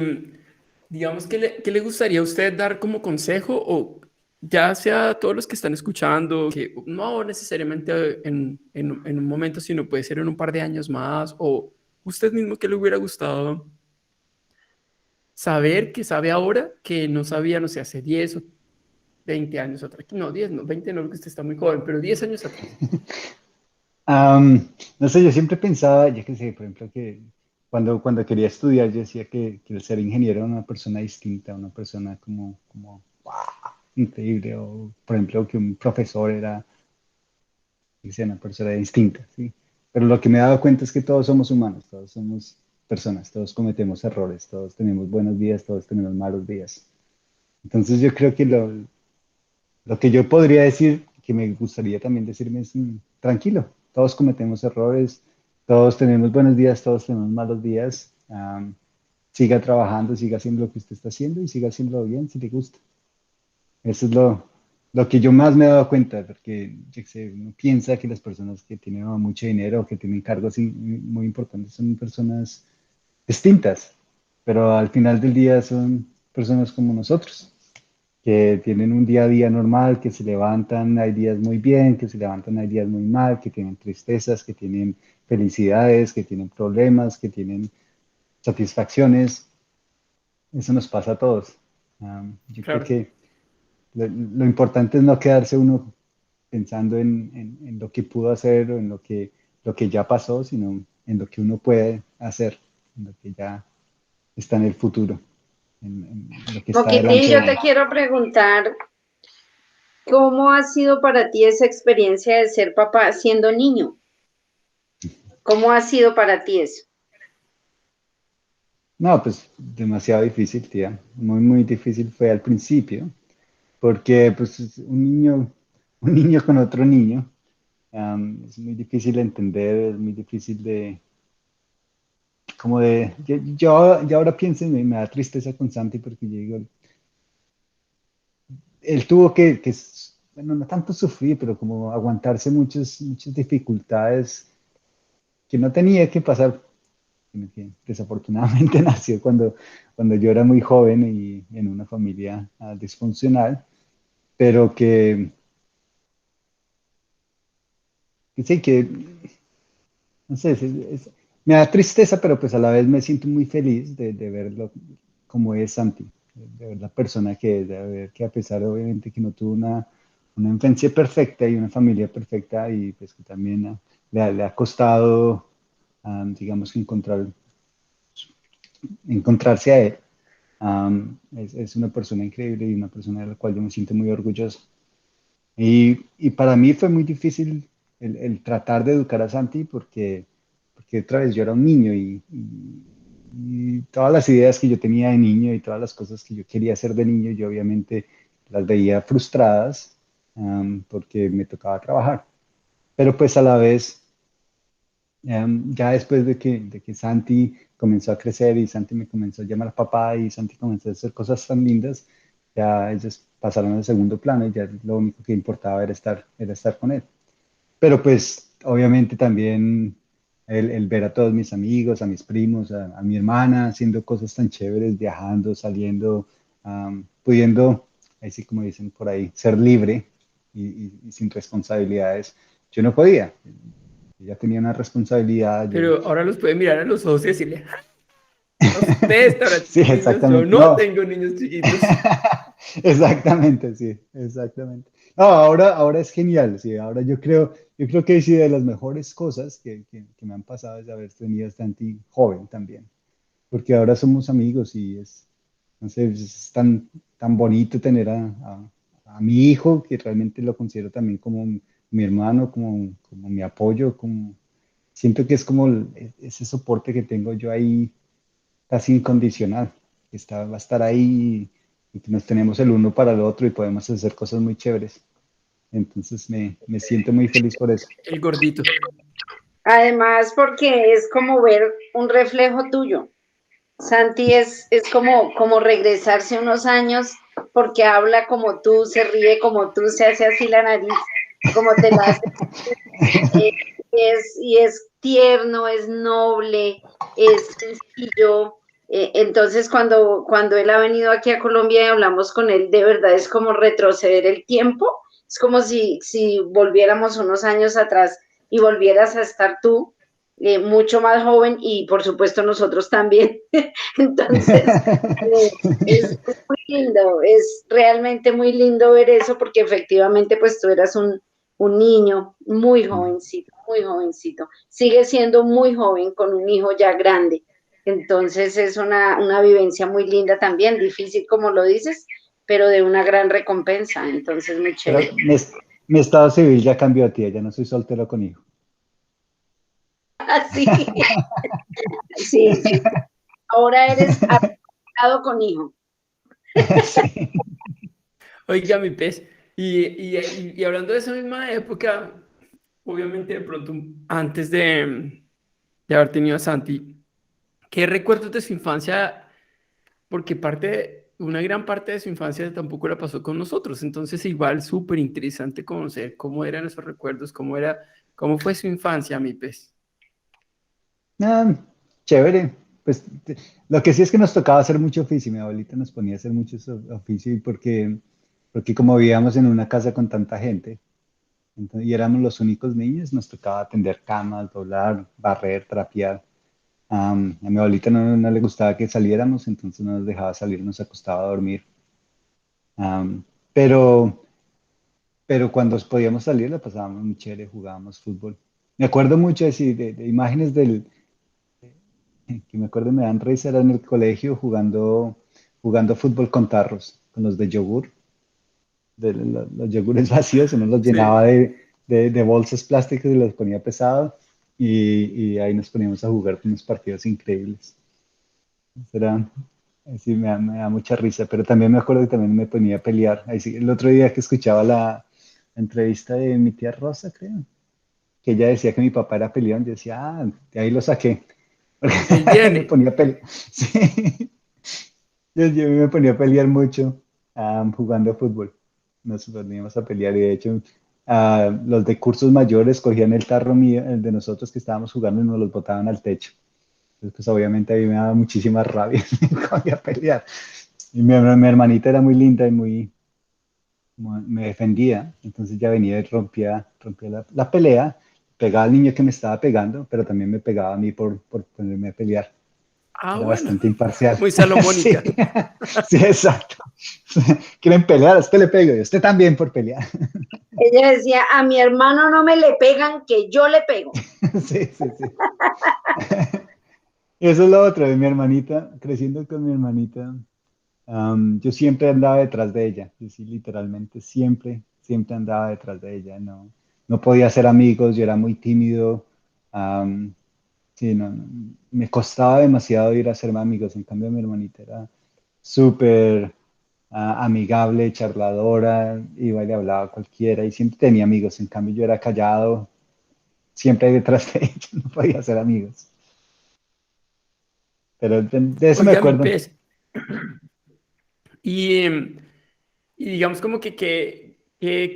digamos, ¿qué le gustaría a usted dar como consejo o ya sea a todos los que están escuchando, que no necesariamente en un momento, sino puede ser en un par de años más, o usted mismo que le hubiera gustado saber que sabe ahora que no sabía, no sé, hace 10 o 20 años atrás? No, 10 no, 20 no, porque usted está muy joven, pero 10 años atrás. No sé, yo siempre pensaba, yo qué sé, por ejemplo, que cuando quería estudiar, yo decía que el ser ingeniero era una persona distinta, una persona como ¡guau! Increíble, o por ejemplo, que un profesor era, que sea, una persona distinta, ¿sí? Pero lo que me he dado cuenta es que todos somos humanos, todos somos personas, todos cometemos errores, todos tenemos buenos días, todos tenemos malos días. Entonces yo creo que lo que yo podría decir, que me gustaría también decirme es, tranquilo, todos cometemos errores, todos tenemos buenos días, todos tenemos malos días. Siga trabajando, siga haciendo lo que usted está haciendo y siga haciéndolo bien si le gusta. Eso es lo que yo más me he dado cuenta, porque yo qué sé, uno piensa que las personas que tienen mucho dinero o que tienen cargos muy importantes son personas distintas, pero al final del día son personas como nosotros que tienen un día a día normal, que se levantan, hay días muy bien, que se levantan, hay días muy mal, que tienen tristezas, que tienen felicidades, que tienen problemas, que tienen satisfacciones. Eso nos pasa a todos. Yo creo Claro. que lo importante es no quedarse uno pensando en lo que pudo hacer o en lo que ya pasó, sino en lo que uno puede hacer, en lo que ya está en el futuro, en lo que está Moquitín, delante de yo te uno. quiero preguntar, ¿cómo ha sido para ti esa experiencia de ser papá siendo niño? ¿Cómo ha sido para ti eso? No, pues demasiado difícil, tía. Muy, muy difícil fue al principio, porque pues es un niño con otro niño, es muy difícil de entender, es muy difícil yo ahora pienso y me da tristeza con Santi porque yo digo, él tuvo bueno, no tanto sufrir, pero como aguantarse muchas dificultades que no tenía que pasar, sino que desafortunadamente nació cuando yo era muy joven y en una familia disfuncional, pero que sí, que, no sé, me da tristeza, pero pues a la vez me siento muy feliz de verlo como es Santi, de ver la persona que es, de ver que a pesar obviamente que no tuvo una infancia perfecta y una familia perfecta y pues que también le ha costado, digamos, que encontrarse a él. Es una persona increíble y una persona de la cual yo me siento muy orgulloso. Y para mí fue muy difícil el tratar de educar a Santi porque otra vez yo era un niño y todas las ideas que yo tenía de niño y todas las cosas que yo quería hacer de niño, yo obviamente las veía frustradas, porque me tocaba trabajar. Pero pues a la vez, ya después de que Santi comenzó a crecer y Santi me comenzó a llamar papá y Santi comenzó a hacer cosas tan lindas, ya ellos pasaron al segundo plano y ya lo único que importaba era estar con él. Pero pues obviamente también el ver a todos mis amigos, a mis primos, a mi hermana haciendo cosas tan chéveres, viajando, saliendo, pudiendo, ahí sí como dicen por ahí, ser libre y sin responsabilidades. Yo no podía, yo ya tenía una responsabilidad, yo, Pero ahora los puede mirar a los ojos y decirle, usted estará sí, teniendo niños, yo exactamente, no no. tengo niños chiquitos. Exactamente, sí, exactamente. No, ahora es genial, sí, ahora yo creo que sí, de las mejores cosas que me han pasado es haber tenido a Santi joven también, porque ahora somos amigos y no sé, es tan bonito tener a mi hijo, que realmente lo considero también como mi hermano, como mi apoyo, siento que es como ese soporte que tengo yo ahí casi incondicional, que va a estar ahí y que nos tenemos el uno para el otro y podemos hacer cosas muy chéveres. Entonces me siento muy feliz por eso. El gordito. Además, porque es como ver un reflejo tuyo. Santi es como regresarse unos años porque habla como tú, se ríe como tú, se hace así la nariz, como te la hace. eh, y es tierno, es noble, es sencillo, Entonces, cuando él ha venido aquí a Colombia y hablamos con él, de verdad es como retroceder el tiempo. Es como si volviéramos unos años atrás y volvieras a estar tú, mucho más joven y por supuesto nosotros también. Entonces, es muy lindo, es realmente muy lindo ver eso porque efectivamente pues tú eras un niño muy jovencito. Sigue siendo muy joven con un hijo ya grande. Entonces es una vivencia muy linda también, difícil como lo dices, pero de una gran recompensa. Entonces muy Pero chévere. mi estado civil ya cambió, tía, ya no soy soltero con hijo. Así, sí, sí. Ahora eres adoptado con hijo. Sí. Oiga, mi pez, y hablando de esa misma época, obviamente de pronto antes de haber tenido a Santi, ¿qué recuerdos de su infancia? Porque una gran parte de su infancia tampoco la pasó con nosotros, entonces igual súper interesante conocer cómo eran esos recuerdos, cómo fue su infancia, mi pez. Ah, chévere. Pues lo que sí es que nos tocaba hacer mucho oficio. Mi abuelita nos ponía a hacer mucho oficio y porque como vivíamos en una casa con tanta gente y éramos los únicos niños, nos tocaba tender camas, doblar, barrer, trapear. A mi abuelita no le gustaba que saliéramos, entonces no nos dejaba salir, nos acostaba a dormir. Am, pero, pero cuando podíamos salir la pasábamos muy chévere, jugábamos fútbol. Me acuerdo mucho de imágenes que me acuerdo me dan risa, era en el colegio jugando fútbol con tarros, con los de yogur, los yogures vacíos, uno los llenaba Sí. de bolsas plásticas y los ponía pesados y ahí nos poníamos a jugar unos partidos increíbles. Era, sí, me da mucha risa, pero también me acuerdo que también me ponía a pelear. Ahí sí, el otro día que escuchaba la entrevista de mi tía Rosa, creo, que ella decía que mi papá era peleón, yo decía, de ahí lo saqué. Ahí Me viene. ponía a pelear. Sí. Yo me ponía a pelear mucho jugando fútbol. Nos poníamos a pelear y de hecho los de cursos mayores cogían el tarro mío, el de nosotros que estábamos jugando y nos los botaban al techo. Entonces, pues obviamente a mí me daba muchísima rabia, me cogía a pelear. Y mi hermanita era muy linda y me defendía. Entonces ya venía y rompía la pelea, pegaba al niño que me estaba pegando, pero también me pegaba a mí por ponerme a pelear. Ah, Era bueno, bastante imparcial. muy Sí, salomónica. sí, exacto. Quieren pelear, a usted le pego y a usted también por pelear. Ella decía, a mi hermano no me le pegan, que yo le pego. Sí, sí, sí. Y eso es lo otro de mi hermanita, creciendo con mi hermanita. Yo siempre andaba detrás de ella, yo sí, literalmente siempre andaba detrás de ella. No podía hacer amigos, yo era muy tímido. am, sí, me costaba demasiado ir a hacerme amigos. En cambio, mi hermanita era súper amigable, charladora, iba y le hablaba a cualquiera y siempre tenía amigos. En cambio, yo era callado, siempre detrás de ella, no podía hacer amigos. Pero de eso me Oiga, mi acuerdo. pez. Y, y digamos como qué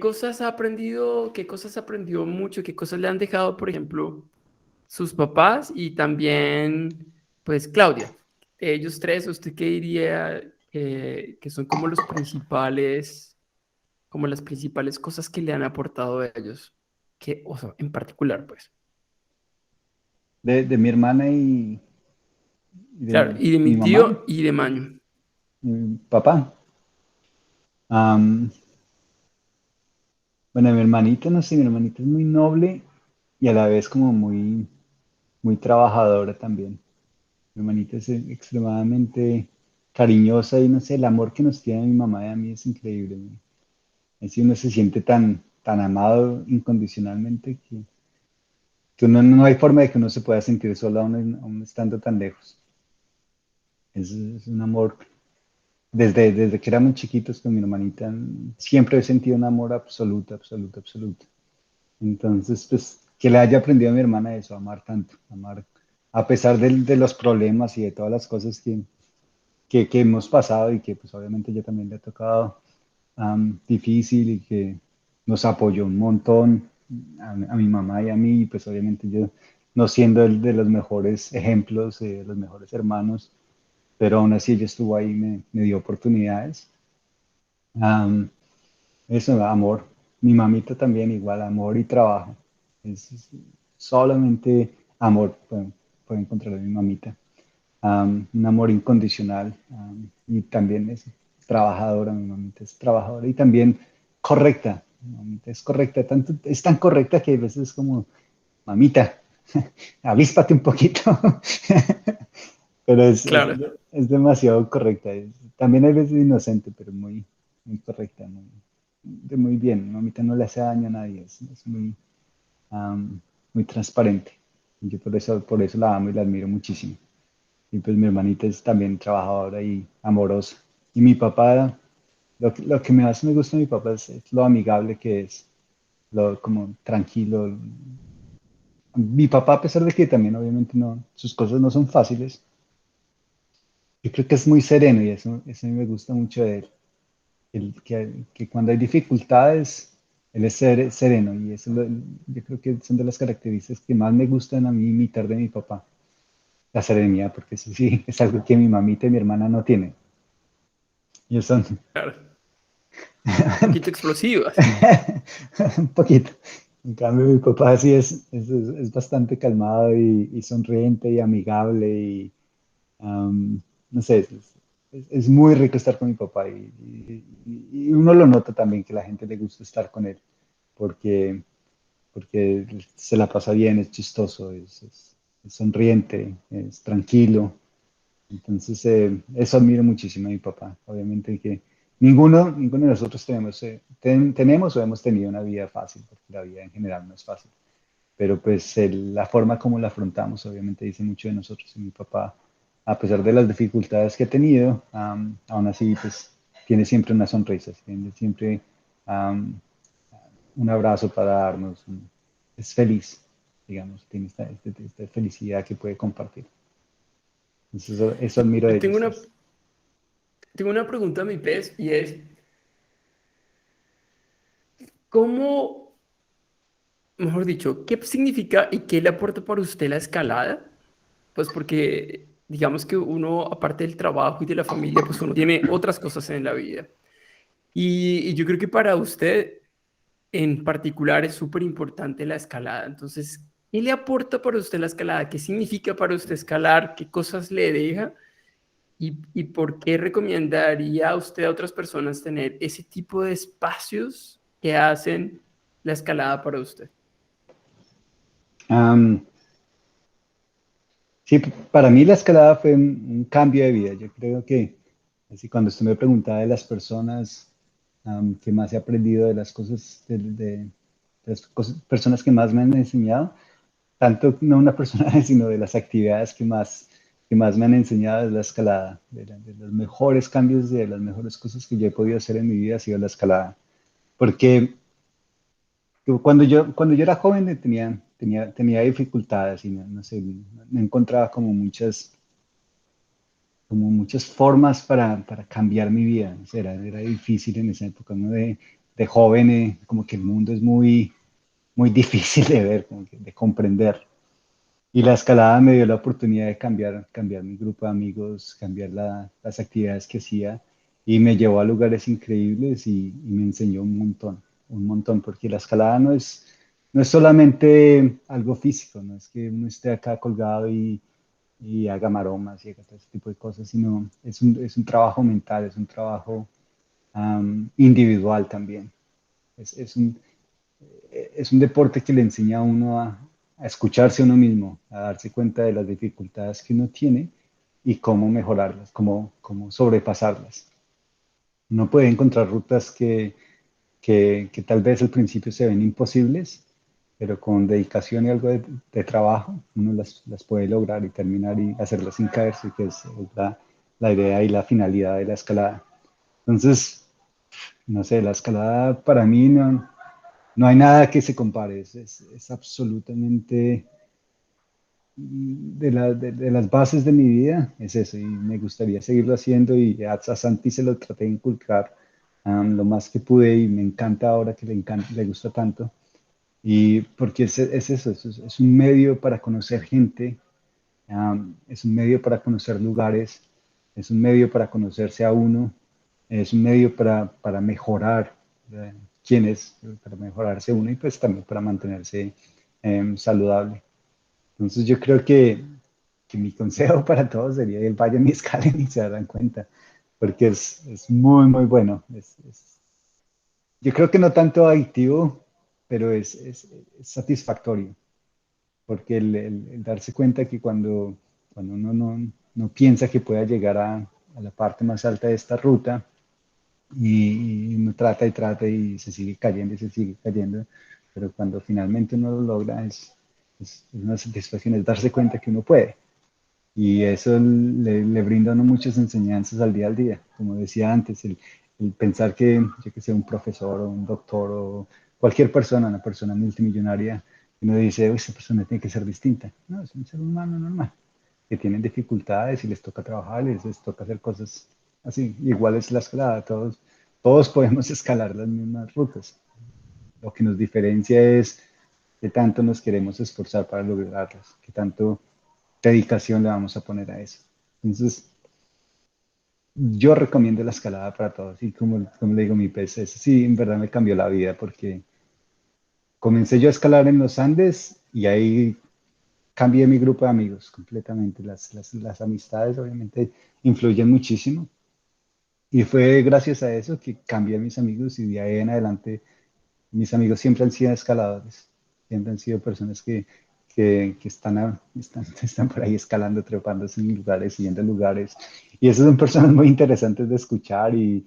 cosas ha aprendido, qué cosas aprendió mucho, qué cosas le han dejado, por ejemplo, sus papás y también, pues, Claudia. Ellos tres, ¿usted qué diría que son como los principales, como las principales cosas que le han aportado a ellos? Que, o sea, en particular, pues. De mi hermana y de Claro, y de mi mi mamá, tío y de Maño. mi papá. Am, bueno, mi hermanita, no sé, mi hermanita es muy noble y a la vez como muy trabajadora también. Mi hermanita es extremadamente cariñosa y no sé, el amor que nos tiene mi mamá y a mí es increíble. Así uno se siente tan amado incondicionalmente que no hay forma de que uno se pueda sentir solo aún estando tan lejos. Es un amor. Desde que éramos chiquitos con mi hermanita, siempre he sentido un amor absoluto, absoluto, absoluto. Entonces, pues, que le haya aprendido a mi hermana eso, amar tanto, amar, a pesar de los problemas y de todas las cosas que hemos pasado y que pues obviamente ella también le ha tocado difícil y que nos apoyó un montón a mi mamá y a mí, y pues obviamente yo no siendo el de los mejores ejemplos, de los mejores hermanos, pero aún así ella estuvo ahí, me dio oportunidades. Am, Eso, amor. Mi mamita también igual, amor y trabajo. Es solamente amor puedo encontrar en mi mamita. Un amor incondicional. Y también es trabajadora, mi mamita es trabajadora y también correcta. Mi mamita es correcta, tanto, es tan correcta que a veces es como, mamita, avíspate un poquito. Pero Claro. es demasiado correcta. También hay veces inocente, pero muy correcta, muy bien. Mamita no le hace daño a nadie, es am, muy transparente. Yo por eso la amo y la admiro muchísimo. Y pues mi hermanita es también trabajadora y amorosa. Y mi papá, lo que más me gusta de mi papá es lo amigable que es, lo como tranquilo. Mi papá, a pesar de que también obviamente no, sus cosas no son fáciles, yo creo que es muy sereno y eso a mí me gusta mucho de él. Que cuando hay dificultades, él es sereno y yo creo que son de las características que más me gustan a mí imitar de mi papá, la serenidad, porque eso sí, es algo que mi mamita y mi hermana no tienen. Ellos son Claro. Un poquito explosivas. un poquito. En cambio, mi papá sí es bastante calmado y sonriente y amigable y no sé, es muy rico estar con mi papá y uno lo nota también que a la gente le gusta estar con él porque, porque se la pasa bien, es chistoso, es sonriente, es tranquilo. Entonces, eso admiro muchísimo a mi papá. Obviamente que ninguno de nosotros tenemos o hemos tenido una vida fácil, porque la vida en general no es fácil. Pero pues la forma como la afrontamos obviamente dice mucho de nosotros. Y mi papá, a pesar de las dificultades que ha tenido, aún así pues tiene siempre una sonrisa, tiene siempre am, un abrazo para darnos. Es feliz, digamos, tiene esta felicidad que puede compartir. Entonces, eso admiro de Yo ellos. tengo una pregunta a mi pez y es, ¿cómo, mejor dicho, qué significa y qué le aporta para usted la escalada? Pues porque digamos que uno, aparte del trabajo y de la familia, pues uno tiene otras cosas en la vida. Y yo creo que para usted en particular es súper importante la escalada. Entonces, ¿qué le aporta para usted la escalada? ¿Qué significa para usted escalar? ¿Qué cosas le deja? Y por qué recomendaría a usted a otras personas tener ese tipo de espacios que hacen la escalada para usted? Am, sí, para mí la escalada fue un cambio de vida. Yo creo que, así cuando usted me preguntaba de las personas que más he aprendido, de las cosas, de las personas que más me han enseñado, tanto no una persona, sino de las actividades que más me han enseñado es la escalada. De los mejores cambios, de las mejores cosas que yo he podido hacer en mi vida ha sido la escalada. Porque cuando yo era joven tenía dificultades y no sé, no encontraba como muchas formas para cambiar mi vida. O sea, era difícil en esa época, ¿no? De joven, como que el mundo es muy difícil de ver, como que de comprender. Y la escalada me dio la oportunidad de cambiar mi grupo de amigos, cambiar las actividades que hacía y me llevó a lugares increíbles y me enseñó un montón, porque la escalada no es solamente algo físico, no es que uno esté acá colgado y haga maromas y haga todo ese tipo de cosas, sino es un trabajo mental, es un trabajo individual también. Es, es un, es un deporte que le enseña a uno a escucharse a uno mismo, a darse cuenta de las dificultades que uno tiene y cómo mejorarlas, cómo sobrepasarlas. Uno puede encontrar rutas que tal vez al principio se ven imposibles, pero con dedicación y algo de trabajo, uno las puede lograr y terminar y hacerlas sin caerse, que es la idea y la finalidad de la escalada. Entonces, no sé, la escalada para mí no hay nada que se compare, es absolutamente de las bases de mi vida, es eso, y me gustaría seguirlo haciendo y a Santi se lo traté de inculcar lo más que pude y me encanta ahora que le gusta tanto. Y porque es eso, es un medio para conocer gente, es un medio para conocer lugares, es un medio para conocerse a uno, es un medio para mejorar quién es, para mejorarse uno y pues también para mantenerse saludable. Entonces yo creo que mi consejo para todos sería que vayan y escalen y se darán cuenta, porque es muy, muy bueno. Yo creo que no tanto adictivo, pero es satisfactorio, porque el darse cuenta que cuando uno no piensa que pueda llegar a la parte más alta de esta ruta y uno trata y trata y se sigue cayendo y se sigue cayendo, pero cuando finalmente uno lo logra es una satisfacción, es darse cuenta que uno puede. Y eso le brinda a uno muchas enseñanzas al día. Como decía antes, el pensar que, yo que sé, un profesor o un doctor o cualquier persona, una persona multimillonaria, uno dice, "Uy, esa persona tiene que ser distinta". No, es un ser humano normal, que tienen dificultades y les toca trabajar, les toca hacer cosas así. Igual es la escalada, todos podemos escalar las mismas rutas. Lo que nos diferencia es qué tanto nos queremos esforzar para lograrlas, qué tanto dedicación le vamos a poner a eso. Entonces, yo recomiendo la escalada para todos. Y como le digo, mi pez, eso sí, en verdad me cambió la vida porque comencé yo a escalar en los Andes y ahí cambié mi grupo de amigos completamente. Las amistades obviamente influyen muchísimo. Y fue gracias a eso que cambié a mis amigos y de ahí en adelante mis amigos siempre han sido escaladores. Siempre han sido personas que están por ahí escalando, trepándose en lugares, siguiendo lugares. Y esas son personas muy interesantes de escuchar y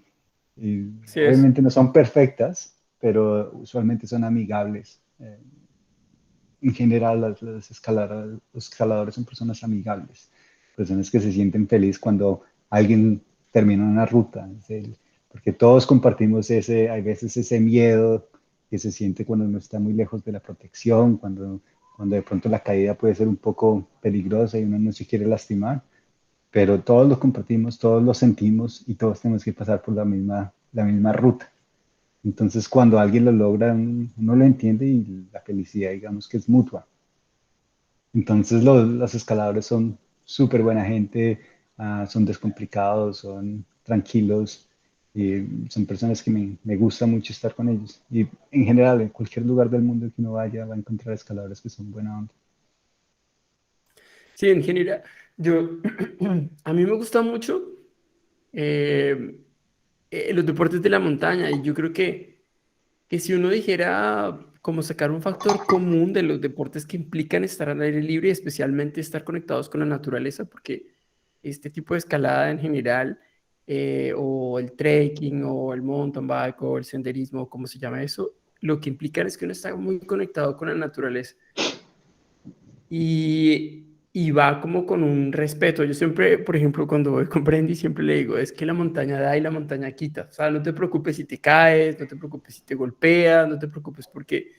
Así es. obviamente no son perfectas, pero usualmente son amigables. En general, los escaladores son personas amigables, personas que se sienten felices cuando alguien termina una ruta. Porque todos compartimos hay veces ese miedo que se siente cuando uno está muy lejos de la protección, cuando de pronto la caída puede ser un poco peligrosa y uno no se quiere lastimar, pero todos lo compartimos, todos lo sentimos y todos tenemos que pasar por la misma ruta. Entonces, cuando alguien lo logra, uno lo entiende y la felicidad, digamos que es mutua. Entonces, los escaladores son súper buena gente, son descomplicados, son tranquilos, y son personas que me gusta mucho estar con ellos. Y en general, en cualquier lugar del mundo que uno vaya, va a encontrar escaladores que son buena onda. Sí, en general, yo, a mí me gusta mucho eh, los deportes de la montaña y yo creo que si uno dijera como sacar un factor común de los deportes que implican estar al aire libre y especialmente estar conectados con la naturaleza, porque este tipo de escalada en general, o el trekking, o el mountain bike, o el senderismo, como se llama eso, lo que implican es que uno está muy conectado con la naturaleza y va como con un respeto. Yo siempre, por ejemplo, cuando voy con Brendy, siempre le digo, es que la montaña da y la montaña quita. O sea, no te preocupes si te caes, no te preocupes si te golpeas, no te preocupes porque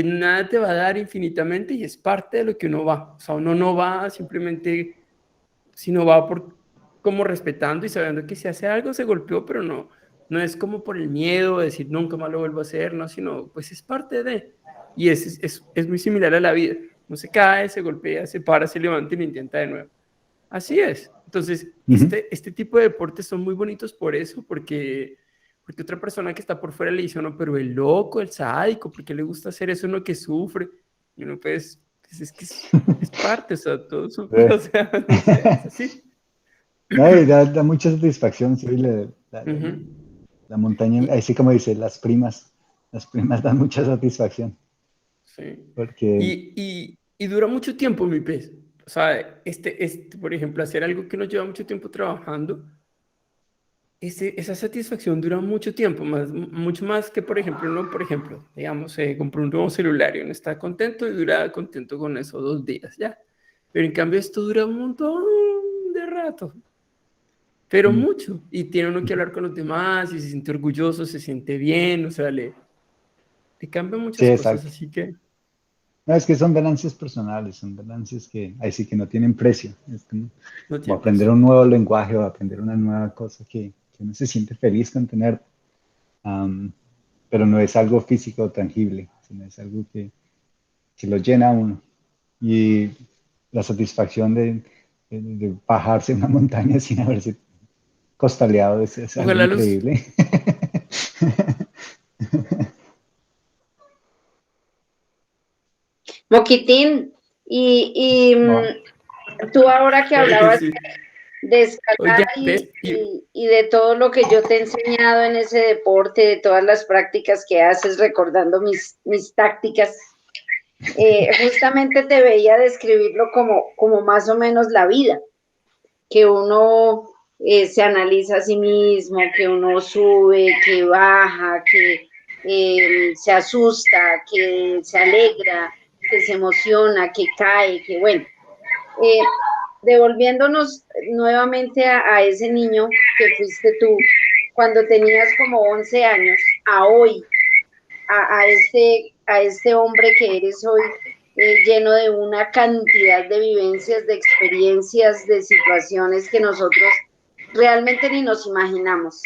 nada te va a dar infinitamente y es parte de lo que uno va. O sea, uno no va simplemente, sino va por como respetando y sabiendo que si hace algo se golpeó, pero no es como por el miedo de decir nunca más lo vuelvo a hacer, no, sino pues es parte de. Y es muy similar a la vida. No se cae, se golpea, se para, se levanta y lo intenta de nuevo. Así es. Entonces, Ujú. este tipo de deportes son muy bonitos por eso, porque otra persona que está por fuera le dice, no, pero el loco, el sádico, ¿por qué le gusta hacer eso uno que sufre? Y uno pues es que es parte, o sea, todo sufre, o Eh, sea, no sé, es así. No, y da mucha satisfacción, sí, Ujú. la montaña, Y, así como dice, las primas dan mucha satisfacción, sí. porque Y dura mucho tiempo mi pez. O sea, por ejemplo, hacer algo que nos lleva mucho tiempo trabajando, esa satisfacción dura mucho tiempo, mucho más que, por ejemplo, uno, por ejemplo, digamos, compró un nuevo celular y uno está contento y dura contento con eso 2 días, ¿ya? Pero en cambio esto dura un montón de rato, pero mm, mucho. Y tiene uno que hablar con los demás y se siente orgulloso, se siente bien, o sea, le cambian sí, muchas cosas, exacto. así que No, es que son ganancias personales, son ganancias que ahí sí que no tienen precio. Es no como tiene aprender precio. un nuevo lenguaje o aprender una nueva cosa que uno se siente feliz con tener, am, pero no es algo físico o tangible, sino es algo que lo llena a uno. Y la satisfacción de de bajarse una montaña sin haberse costaleado es algo Ojalá los, increíble. Moquitín, No. tú ahora que claro que hablabas sí. de escalar Oiga, ¿ves? y de todo lo que yo te he enseñado en ese deporte, de todas las prácticas que haces, recordando mis tácticas, justamente te veía describirlo como más o menos la vida, que uno se analiza a sí mismo, que uno sube, que baja, que se asusta, que se alegra, que se emociona, que cae, que bueno. Eh, Devolviéndonos nuevamente a ese niño que fuiste tú, cuando tenías como 11 años, a hoy, a este hombre que eres hoy, lleno de una cantidad de vivencias, de experiencias, de situaciones que nosotros realmente ni nos imaginamos.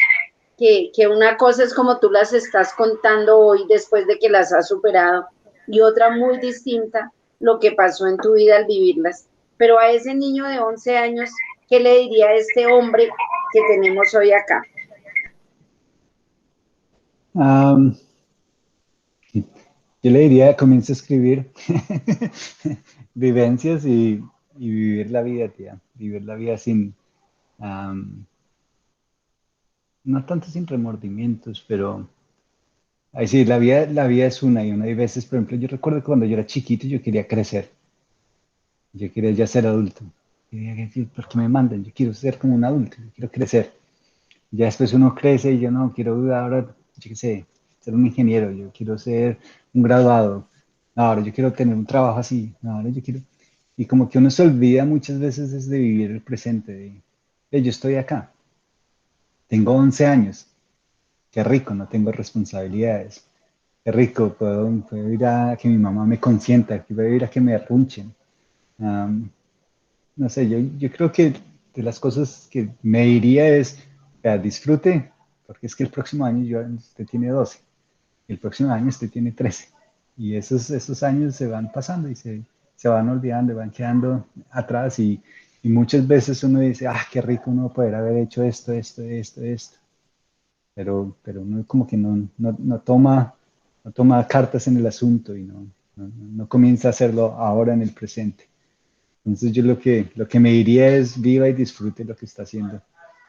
Que una cosa es como tú las estás contando hoy después de que las has superado y otra muy distinta lo que pasó en tu vida al vivirlas. Pero a ese niño de 11 años, ¿qué le diría a este hombre que tenemos hoy acá? Am, yo le diría, comienza a escribir vivencias y vivir la vida, tía. Vivir la vida sin, am, no tanto sin remordimientos, pero ay, sí, la vida es una y una. Hay veces, por ejemplo, yo recuerdo que cuando yo era chiquito yo quería crecer, yo quería ya ser adulto. Quería decir, ¿por qué me mandan? Yo quiero ser como un adulto, yo quiero crecer. Ya después uno crece y yo no, quiero ahora, yo qué sé, ser un ingeniero, yo quiero ser un graduado. No, ahora yo quiero tener un trabajo así, no, ahora yo quiero... Y como que uno se olvida muchas veces es de vivir el presente, yo estoy acá, tengo 11 años, qué rico, no tengo responsabilidades. Qué rico, puedo ir a que mi mamá me consienta, puedo ir a que me arrunchen. Am, no sé, yo creo que de las cosas que me diría es, vea, disfrute, porque es que el próximo año usted tiene 12, el próximo año usted tiene 13, y esos años se van pasando y se van olvidando, van quedando atrás, y muchas veces uno dice, ah, qué rico uno poder haber hecho esto, esto, esto, esto, pero uno como que no toma cartas en el asunto y no comienza a hacerlo ahora en el presente. Entonces yo lo que me diría es viva y disfrute lo que está haciendo.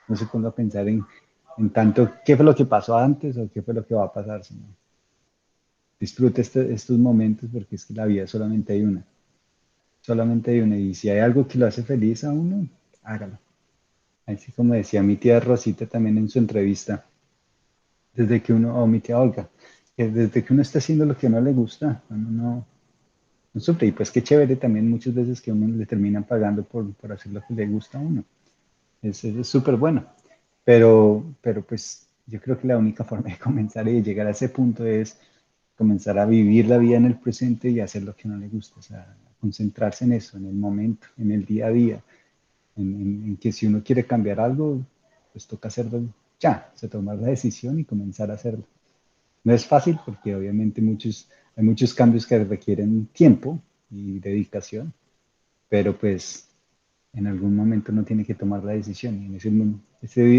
No se ponga a pensar en tanto qué fue lo que pasó antes o qué fue lo que va a pasar, sino disfrute estos momentos porque es que la vida solamente hay una. Y si hay algo que lo hace feliz a uno, hágalo. Así como decía mi tía Rosita también en su entrevista, desde que uno, o mi tía Olga, que desde que uno está haciendo lo que no le gusta, uno no sufre. Y pues qué chévere también muchas veces que uno le terminan pagando por hacer lo que le gusta a uno. Es súper bueno. Pero pues yo creo que la única forma de comenzar y de llegar a ese punto es comenzar a vivir la vida en el presente y hacer lo que no le gusta. O sea, concentrarse en eso, en el momento, en el día a día, en que si uno quiere cambiar algo, pues toca hacerlo ya, se tomar la decisión y comenzar a hacerlo. No es fácil porque obviamente hay muchos cambios que requieren tiempo y dedicación, pero pues en algún momento uno tiene que tomar la decisión y en ese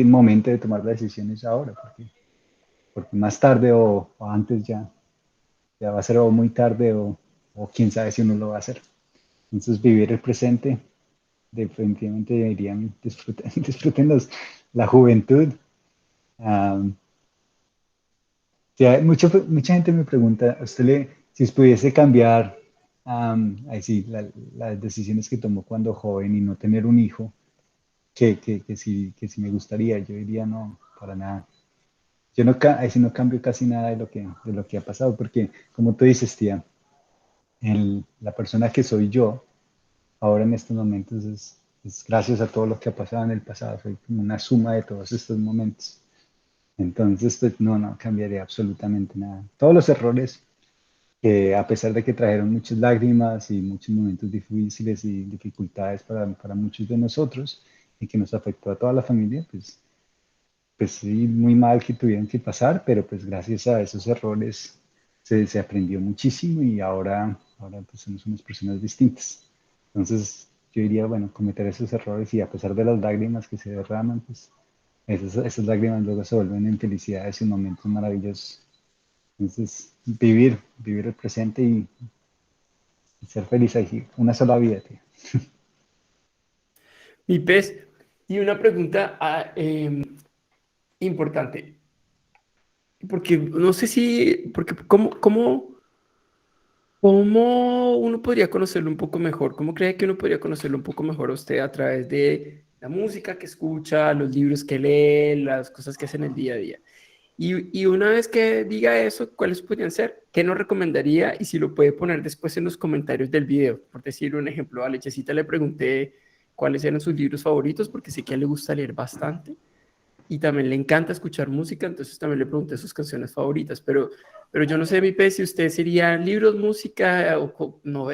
momento de tomar la decisión es ahora, porque más tarde o antes ya va a ser o muy tarde o quién sabe si uno lo va a hacer. Entonces vivir el presente, definitivamente dirían disfruten, disfruten la juventud. Um, sí, mucha gente me pregunta, ¿a usted si pudiese cambiar ahí sí, las decisiones que tomó cuando joven y no tener un hijo, que si me gustaría, yo diría no, para nada. Yo no, ahí sí no cambio casi nada de lo que ha pasado, porque como tú dices, tía, la persona que soy yo ahora en estos momentos es gracias a todo lo que ha pasado en el pasado, soy como una suma de todos estos momentos. Entonces, pues no cambiaría absolutamente nada. Todos los errores que a pesar de que trajeron muchas lágrimas y muchos momentos difíciles y dificultades para muchos de nosotros y que nos afectó a toda la familia, pues sí, muy mal que tuvieron que pasar, pero pues gracias a esos errores se aprendió muchísimo y ahora pues somos unas personas distintas. Entonces, yo diría, bueno, cometer esos errores y a pesar de las lágrimas que se derraman, pues esas lágrimas luego se vuelven en felicidades y momentos maravillosos. Entonces, vivir el presente y ser feliz ahí, una sola vida, tío. Mi pez, y una pregunta importante, porque no sé si, porque ¿cómo uno podría conocerlo un poco mejor? ¿Cómo cree que uno podría conocerlo un poco mejor a usted a través de la música que escucha, los libros que lee, las cosas que hace en el día a día? Y una vez que diga eso, ¿cuáles podrían ser? ¿Qué nos recomendaría? Y si lo puede poner después en los comentarios del video. Por decir un ejemplo, a Lechecita le pregunté cuáles eran sus libros favoritos, porque sé que a él le gusta leer bastante y también le encanta escuchar música, entonces también le pregunté sus canciones favoritas, pero yo no sé, mi pez, si usted sería libros, música o no,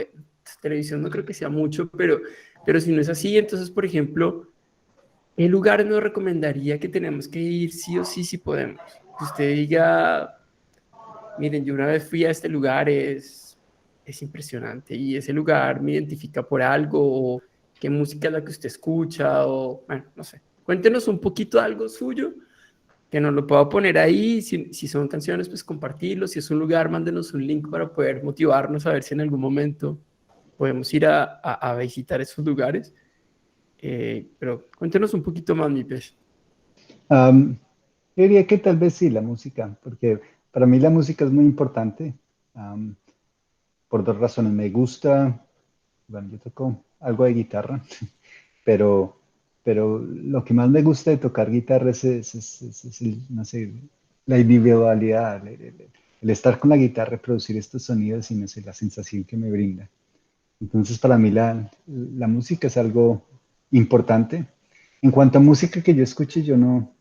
televisión no creo que sea mucho, pero si no es así, entonces, por ejemplo, ¿qué lugar nos recomendaría que tenemos que ir sí o sí, si podemos? Que usted diga, miren, yo una vez fui a este lugar, es impresionante y ese lugar me identifica por algo, o qué música es la que usted escucha, o bueno, no sé. Cuéntenos un poquito algo suyo, que nos lo pueda poner ahí, si son canciones, pues compartirlo, si es un lugar, mándenos un link para poder motivarnos a ver si en algún momento podemos ir a visitar esos lugares. Pero cuéntenos un poquito más, mi pez. Am, yo diría que tal vez sí, la música, porque para mí la música es muy importante, am, por dos razones. Me gusta, bueno, yo toco algo de guitarra, pero, pero lo que más me gusta de tocar guitarra es no sé, la individualidad, el estar con la guitarra, reproducir estos sonidos y no sé, la sensación que me brinda. Entonces, para mí la música es algo importante. En cuanto a música que yo escuche, yo no,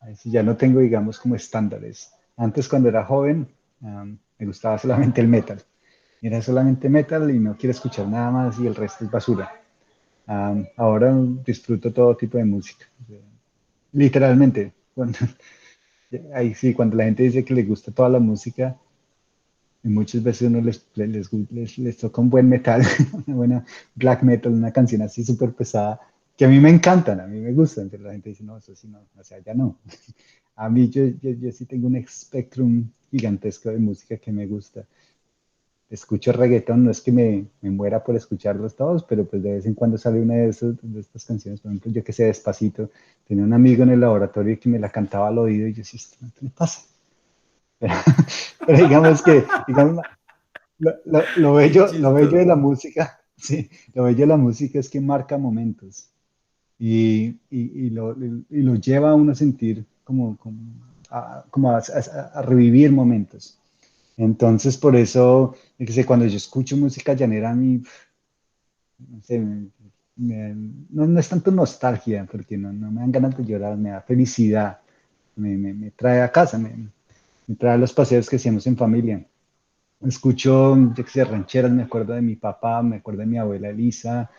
ahí sí ya no tengo, digamos, como estándares. Antes, cuando era joven, me gustaba solamente el metal. Era solamente metal y no quiero escuchar nada más y el resto es basura. Ahora disfruto todo tipo de música. Literalmente. Ahí sí, cuando la gente dice que le gusta toda la música, y muchas veces uno les toca un buen metal, una buena black metal, una canción así súper pesada, que a mí me encantan, a mí me gustan, pero la gente dice, no, eso sí no, o sea, ya no. A mí yo sí tengo un espectrum gigantesco de música que me gusta. Escucho reggaetón, no es que me muera por escucharlos todos, pero pues de vez en cuando sale una de estas canciones, por ejemplo, yo que sé, Despacito, tenía un amigo en el laboratorio que me la cantaba al oído y yo decía, ¿qué le pasa? Pero, pero digamos que, digamos, Qué lo bello de la chistoso. música, sí, lo bello de la música es que marca momentos y lo lleva a uno a sentir a revivir momentos. Entonces, por eso, yo que sé, cuando yo escucho música llanera, a mí, no sé, no es tanto nostalgia, porque no me dan ganas de llorar, me da felicidad, me trae a casa, me trae a los paseos que hacíamos en familia. Escucho, yo que sé, rancheras, me acuerdo de mi papá, me acuerdo de mi abuela Elisa,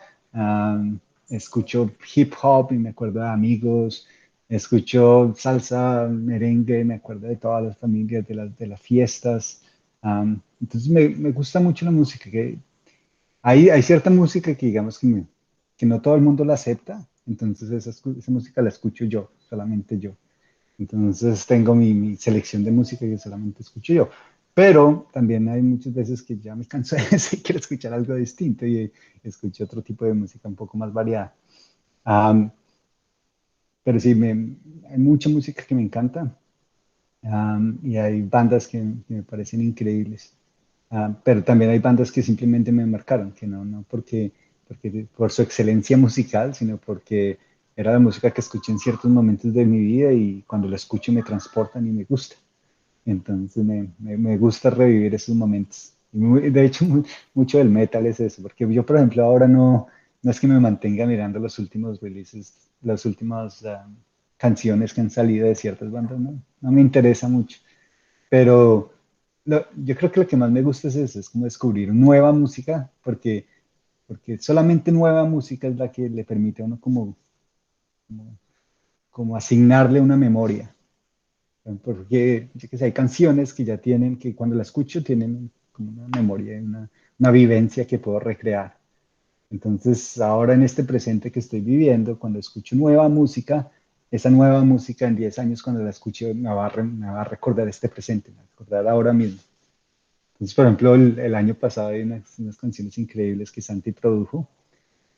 escucho hip hop y me acuerdo de amigos, escucho salsa, merengue, me acuerdo de todas las familias, de las fiestas. Entonces me gusta mucho la música, que hay cierta música que digamos que no todo el mundo la acepta, entonces esa música la escucho yo, solamente yo. Entonces tengo mi selección de música que solamente escucho yo. Pero también hay muchas veces que ya me canso de eso y quiero escuchar algo distinto y escucho otro tipo de música un poco más variada. Am, pero sí, hay mucha música que me encanta, y hay bandas que me parecen increíbles. Pero también hay bandas que simplemente me marcaron, que no porque por su excelencia musical, sino porque era la música que escuché en ciertos momentos de mi vida y cuando la escucho me transportan y me gusta. Entonces me gusta revivir esos momentos. Y de hecho, mucho del metal es eso, porque yo, por ejemplo, ahora no es que me mantenga mirando los últimos releases, las últimas canciones que han salido de ciertas bandas, no me interesa mucho. Pero yo creo que lo que más me gusta es eso, es como descubrir nueva música, porque solamente nueva música es la que le permite a uno como, como asignarle una memoria. Porque yo que sé, hay canciones que ya tienen, que cuando la escucho tienen como una memoria, una vivencia que puedo recrear. Entonces, ahora en este presente que estoy viviendo, cuando escucho nueva música, esa nueva música en 10 años cuando la escuche me va a recordar este presente, me va a recordar ahora mismo. Entonces, por ejemplo, el año pasado hay unas canciones increíbles que Santi produjo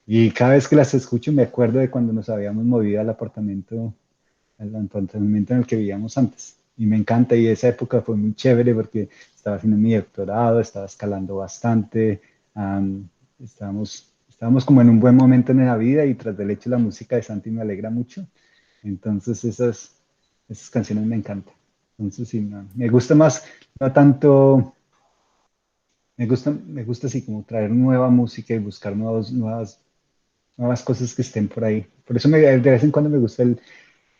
y cada vez que las escucho me acuerdo de cuando nos habíamos movido al apartamento en el que vivíamos antes. Y me encanta y esa época fue muy chévere porque estaba haciendo mi doctorado, estaba escalando bastante, estábamos como en un buen momento en la vida y tras del hecho la música de Santi me alegra mucho. Entonces esas canciones me encantan. Entonces sí, me gusta más, no tanto, me gusta así como traer nueva música y buscar nuevas cosas que estén por ahí. Por eso de vez en cuando me gusta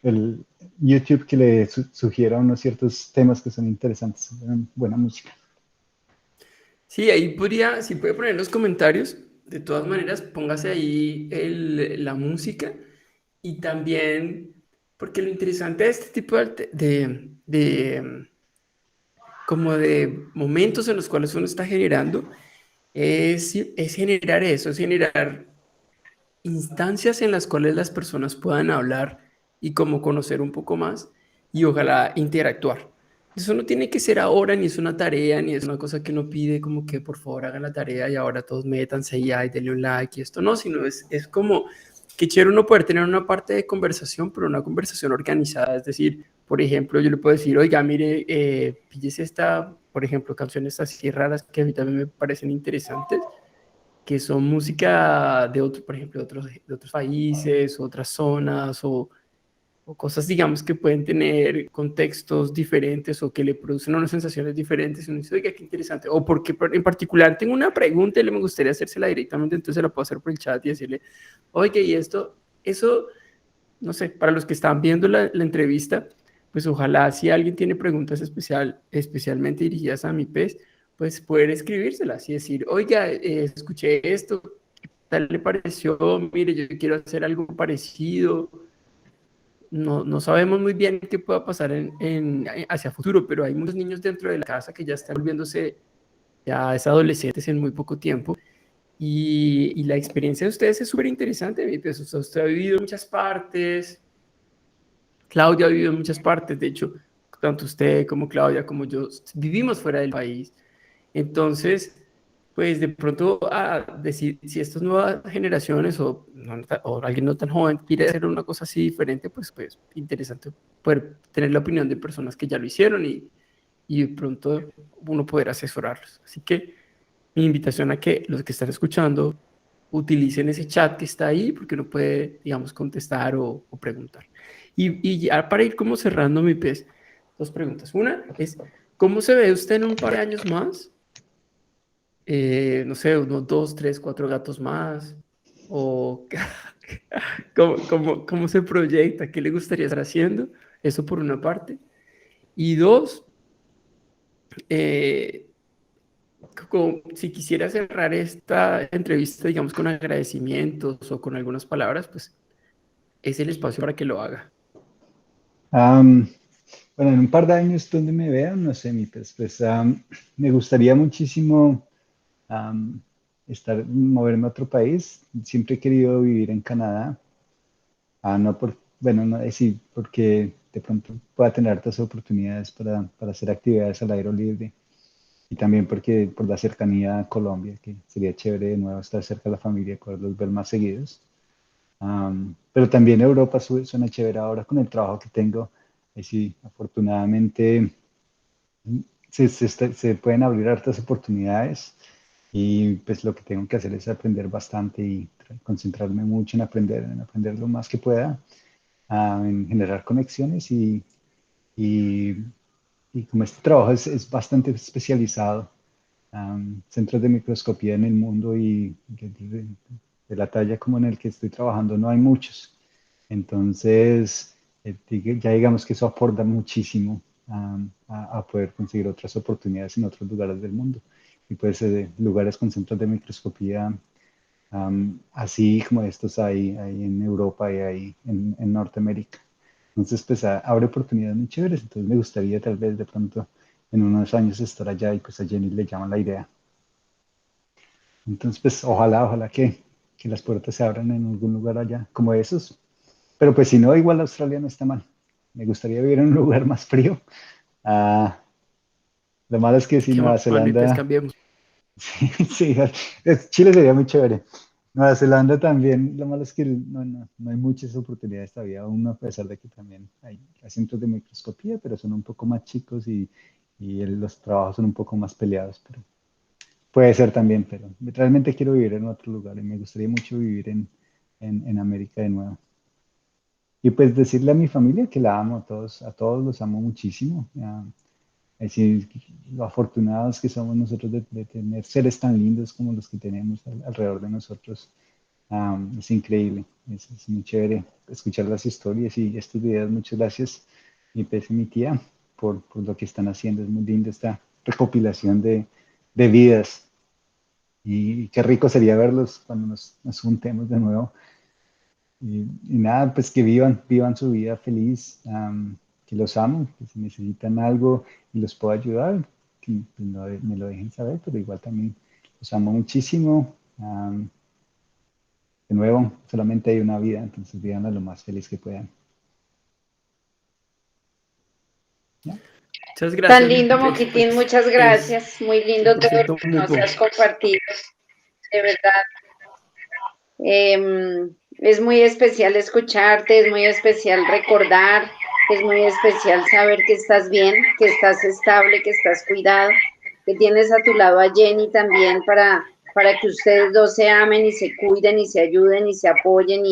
el YouTube que le sugiera unos ciertos temas que son interesantes, buena música. Sí, ahí podría, si puede poner en los comentarios, de todas maneras, póngase ahí la música y también, porque lo interesante de este tipo como de momentos en los cuales uno está generando es generar eso, es generar instancias en las cuales las personas puedan hablar y como conocer un poco más y ojalá interactuar. Eso no tiene que ser ahora, ni es una tarea, ni es una cosa que uno pide como que por favor hagan la tarea y ahora todos métanse y ay, denle un like y esto no, sino es como que quiero uno poder tener una parte de conversación, pero una conversación organizada. Es decir, por ejemplo, yo le puedo decir, oiga, mire, píllese esta, por ejemplo, canciones así raras que a mí también me parecen interesantes que son música de otros, por ejemplo, de otros países, otras zonas o cosas, digamos, que pueden tener contextos diferentes o que le producen unas sensaciones diferentes. Y uno dice, oiga, qué interesante. O porque en particular tengo una pregunta y me gustaría hacérsela directamente, entonces la puedo hacer por el chat y decirle, oiga, y esto, eso, no sé, para los que están viendo la entrevista, pues ojalá si alguien tiene preguntas especialmente dirigidas a mi pez, pues poder escribírselas y decir, oiga, escuché esto, ¿qué tal le pareció? Mire, yo quiero hacer algo parecido. No sabemos muy bien qué pueda pasar hacia futuro, pero hay muchos niños dentro de la casa que ya están volviéndose ya es adolescentes en muy poco tiempo y la experiencia de ustedes es súper interesante. Mi pez. O sea, usted ha vivido en muchas partes, Claudia ha vivido en muchas partes, de hecho, tanto usted como Claudia como yo vivimos fuera del país. Entonces, pues de pronto a decir si estas nuevas generaciones o alguien no tan joven quiere hacer una cosa así diferente, pues interesante poder tener la opinión de personas que ya lo hicieron y de pronto uno poder asesorarlos. Así que mi invitación a que los que están escuchando utilicen ese chat que está ahí porque uno puede, digamos, contestar o preguntar. Y ya para ir como cerrando mi pez, dos preguntas. Una es, ¿cómo se ve usted en un par de años más? No sé, unos dos, tres, cuatro gatos más. ¿O cómo se proyecta? ¿Qué le gustaría estar haciendo? Eso por una parte. Y dos, eh, si quisiera cerrar esta entrevista, digamos, con agradecimientos o con algunas palabras, pues es el espacio para que lo haga. Am, bueno, en un par de años donde me vean, no sé, me gustaría muchísimo am, moverme a otro país. Siempre he querido vivir en Canadá. No por, bueno, no decir porque de pronto pueda tener otras oportunidades para hacer actividades al aire libre. Y también porque por la cercanía a Colombia, que sería chévere de nuevo estar cerca de la familia, poderlos ver más seguidos. Pero también Europa suena chévere ahora con el trabajo que tengo. Sí, afortunadamente se pueden abrir hartas oportunidades y pues lo que tengo que hacer es aprender bastante y concentrarme mucho en aprender lo más que pueda, en generar conexiones y, y como este trabajo es bastante especializado, centros de microscopía en el mundo y de la talla como en el que estoy trabajando no hay muchos. Entonces, ya digamos que eso aporta muchísimo a poder conseguir otras oportunidades en otros lugares del mundo. Y pues lugares con centros de microscopía, así como estos hay en Europa y hay en Norteamérica. Entonces, pues abre oportunidades muy chéveres. Entonces, me gustaría tal vez de pronto en unos años estar allá y pues a Jenny le llama la idea. Entonces, pues ojalá que que las puertas se abran en algún lugar allá, como esos. Pero pues si no, igual Australia no está mal. Me gustaría vivir en un lugar más frío. Ah, lo malo es que si Qué Nueva mal, mi pez, Zelanda, cambiemos. sí, Chile sería muy chévere. Nueva Zelanda también, lo malo es que no hay muchas oportunidades todavía, aún a pesar de que también hay centros de microscopía, pero son un poco más chicos y los trabajos son un poco más peleados, pero puede ser también, pero realmente quiero vivir en otro lugar y me gustaría mucho vivir en América de nuevo. Y pues decirle a mi familia que la amo a todos los amo muchísimo. Es decir, lo afortunados que somos nosotros de tener seres tan lindos como los que tenemos alrededor de nosotros. Es increíble, es muy chévere escuchar las historias y estos videos. Muchas gracias, mi pez y mi tía, por lo que están haciendo. Es muy lindo esta recopilación de vidas y qué rico sería verlos cuando nos juntemos de nuevo. Y nada, pues que vivan su vida feliz, que los amo, que si necesitan algo y los puedo ayudar, que pues, me lo dejen saber, pero igual también los amo muchísimo. De nuevo, solamente hay una vida, entonces vivan lo más feliz que puedan. ¿Ya? Muchas Tan gracias, mi lindo, pez. Moquitín, Pues muchas es gracias. Muy lindo todo lo 100% que nos mutuo. has compartido, de verdad. Es muy especial escucharte, es muy especial recordar, es muy especial saber que estás bien, que estás estable, que estás cuidado, que tienes a tu lado a Jenny también para que ustedes dos se amen y se cuiden y se ayuden y se apoyen.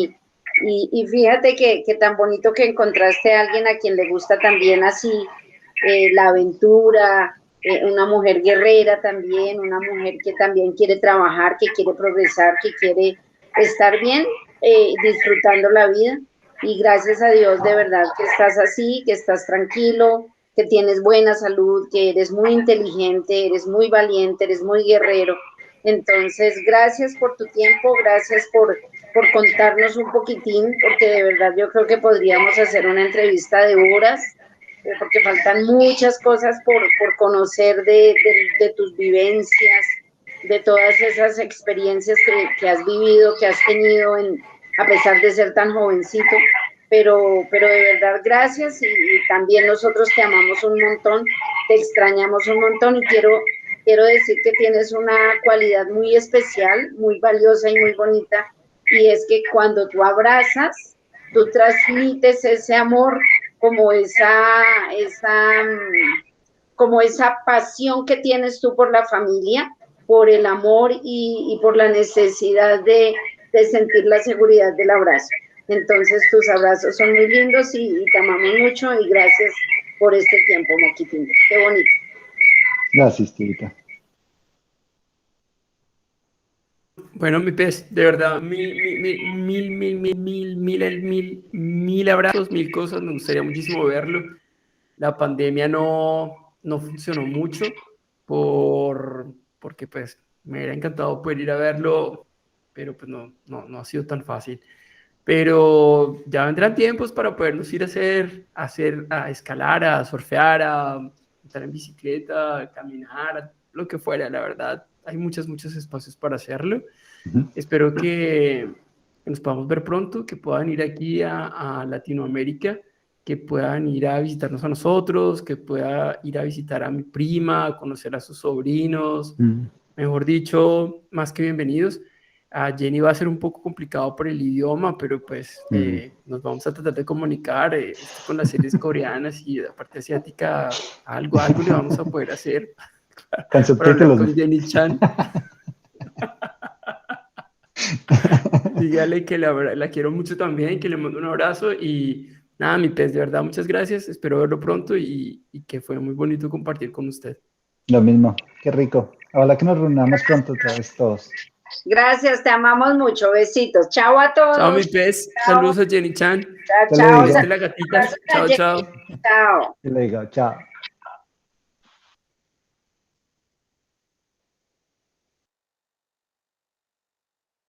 Y fíjate que tan bonito que encontraste a alguien a quien le gusta también así la aventura, una mujer guerrera también, una mujer que también quiere trabajar, que quiere progresar, que quiere estar bien, disfrutando la vida. Y gracias a Dios de verdad que estás así, que estás tranquilo, que tienes buena salud, que eres muy inteligente, eres muy valiente, eres muy guerrero. Entonces, gracias por tu tiempo, gracias por contarnos un poquitín, porque de verdad yo creo que podríamos hacer una entrevista de horas, porque faltan muchas cosas por conocer de tus vivencias, de todas esas experiencias que has vivido, que has tenido a pesar de ser tan jovencito. Pero de verdad gracias y también nosotros te amamos un montón, te extrañamos un montón y quiero decir que tienes una cualidad muy especial, muy valiosa y muy bonita, y es que cuando tú abrazas, tú transmites ese amor como como esa pasión que tienes tú por la familia, por el amor y por la necesidad de sentir la seguridad del abrazo. Entonces tus abrazos son muy lindos y te amamos mucho y gracias por este tiempo, Moquitín. Qué bonito. Gracias, Tirita. Bueno, mi pez, de verdad, mil abrazos, mil cosas. Me gustaría muchísimo verlo. La pandemia no funcionó mucho porque pues me hubiera encantado poder ir a verlo, pero pues no ha sido tan fácil. Pero ya vendrán tiempos para podernos ir a escalar, a surfear, a montar en bicicleta, a caminar, lo que fuera, la verdad. Hay muchos espacios para hacerlo. Ujú. Espero que nos podamos ver pronto, que puedan ir aquí a Latinoamérica, que puedan ir a visitarnos a nosotros, que pueda ir a visitar a mi prima, a conocer a sus sobrinos, Mm. mejor dicho, más que bienvenidos. A Jenny va a ser un poco complicado por el idioma, pero pues Mm. nos vamos a tratar de comunicar esto con las series coreanas y la parte asiática, algo le vamos a poder hacer Con para hablar subtítulos. con Jenny Chan. Dígale que la quiero mucho también, que le mando un abrazo y nada, mi pez, de verdad, muchas gracias. Espero verlo pronto y que fue muy bonito compartir con usted. Lo mismo, qué rico. Ojalá que nos reunamos pronto otra vez todos. Gracias, te amamos mucho. Besitos. Chao a Chao, todos. mi pez. Chao, Saludos a Jenny Chan. chao, Te lo chao. digo, Muestre la gatita. Saludos a Chao, Jenny. chao. Chao. te lo digo, chao.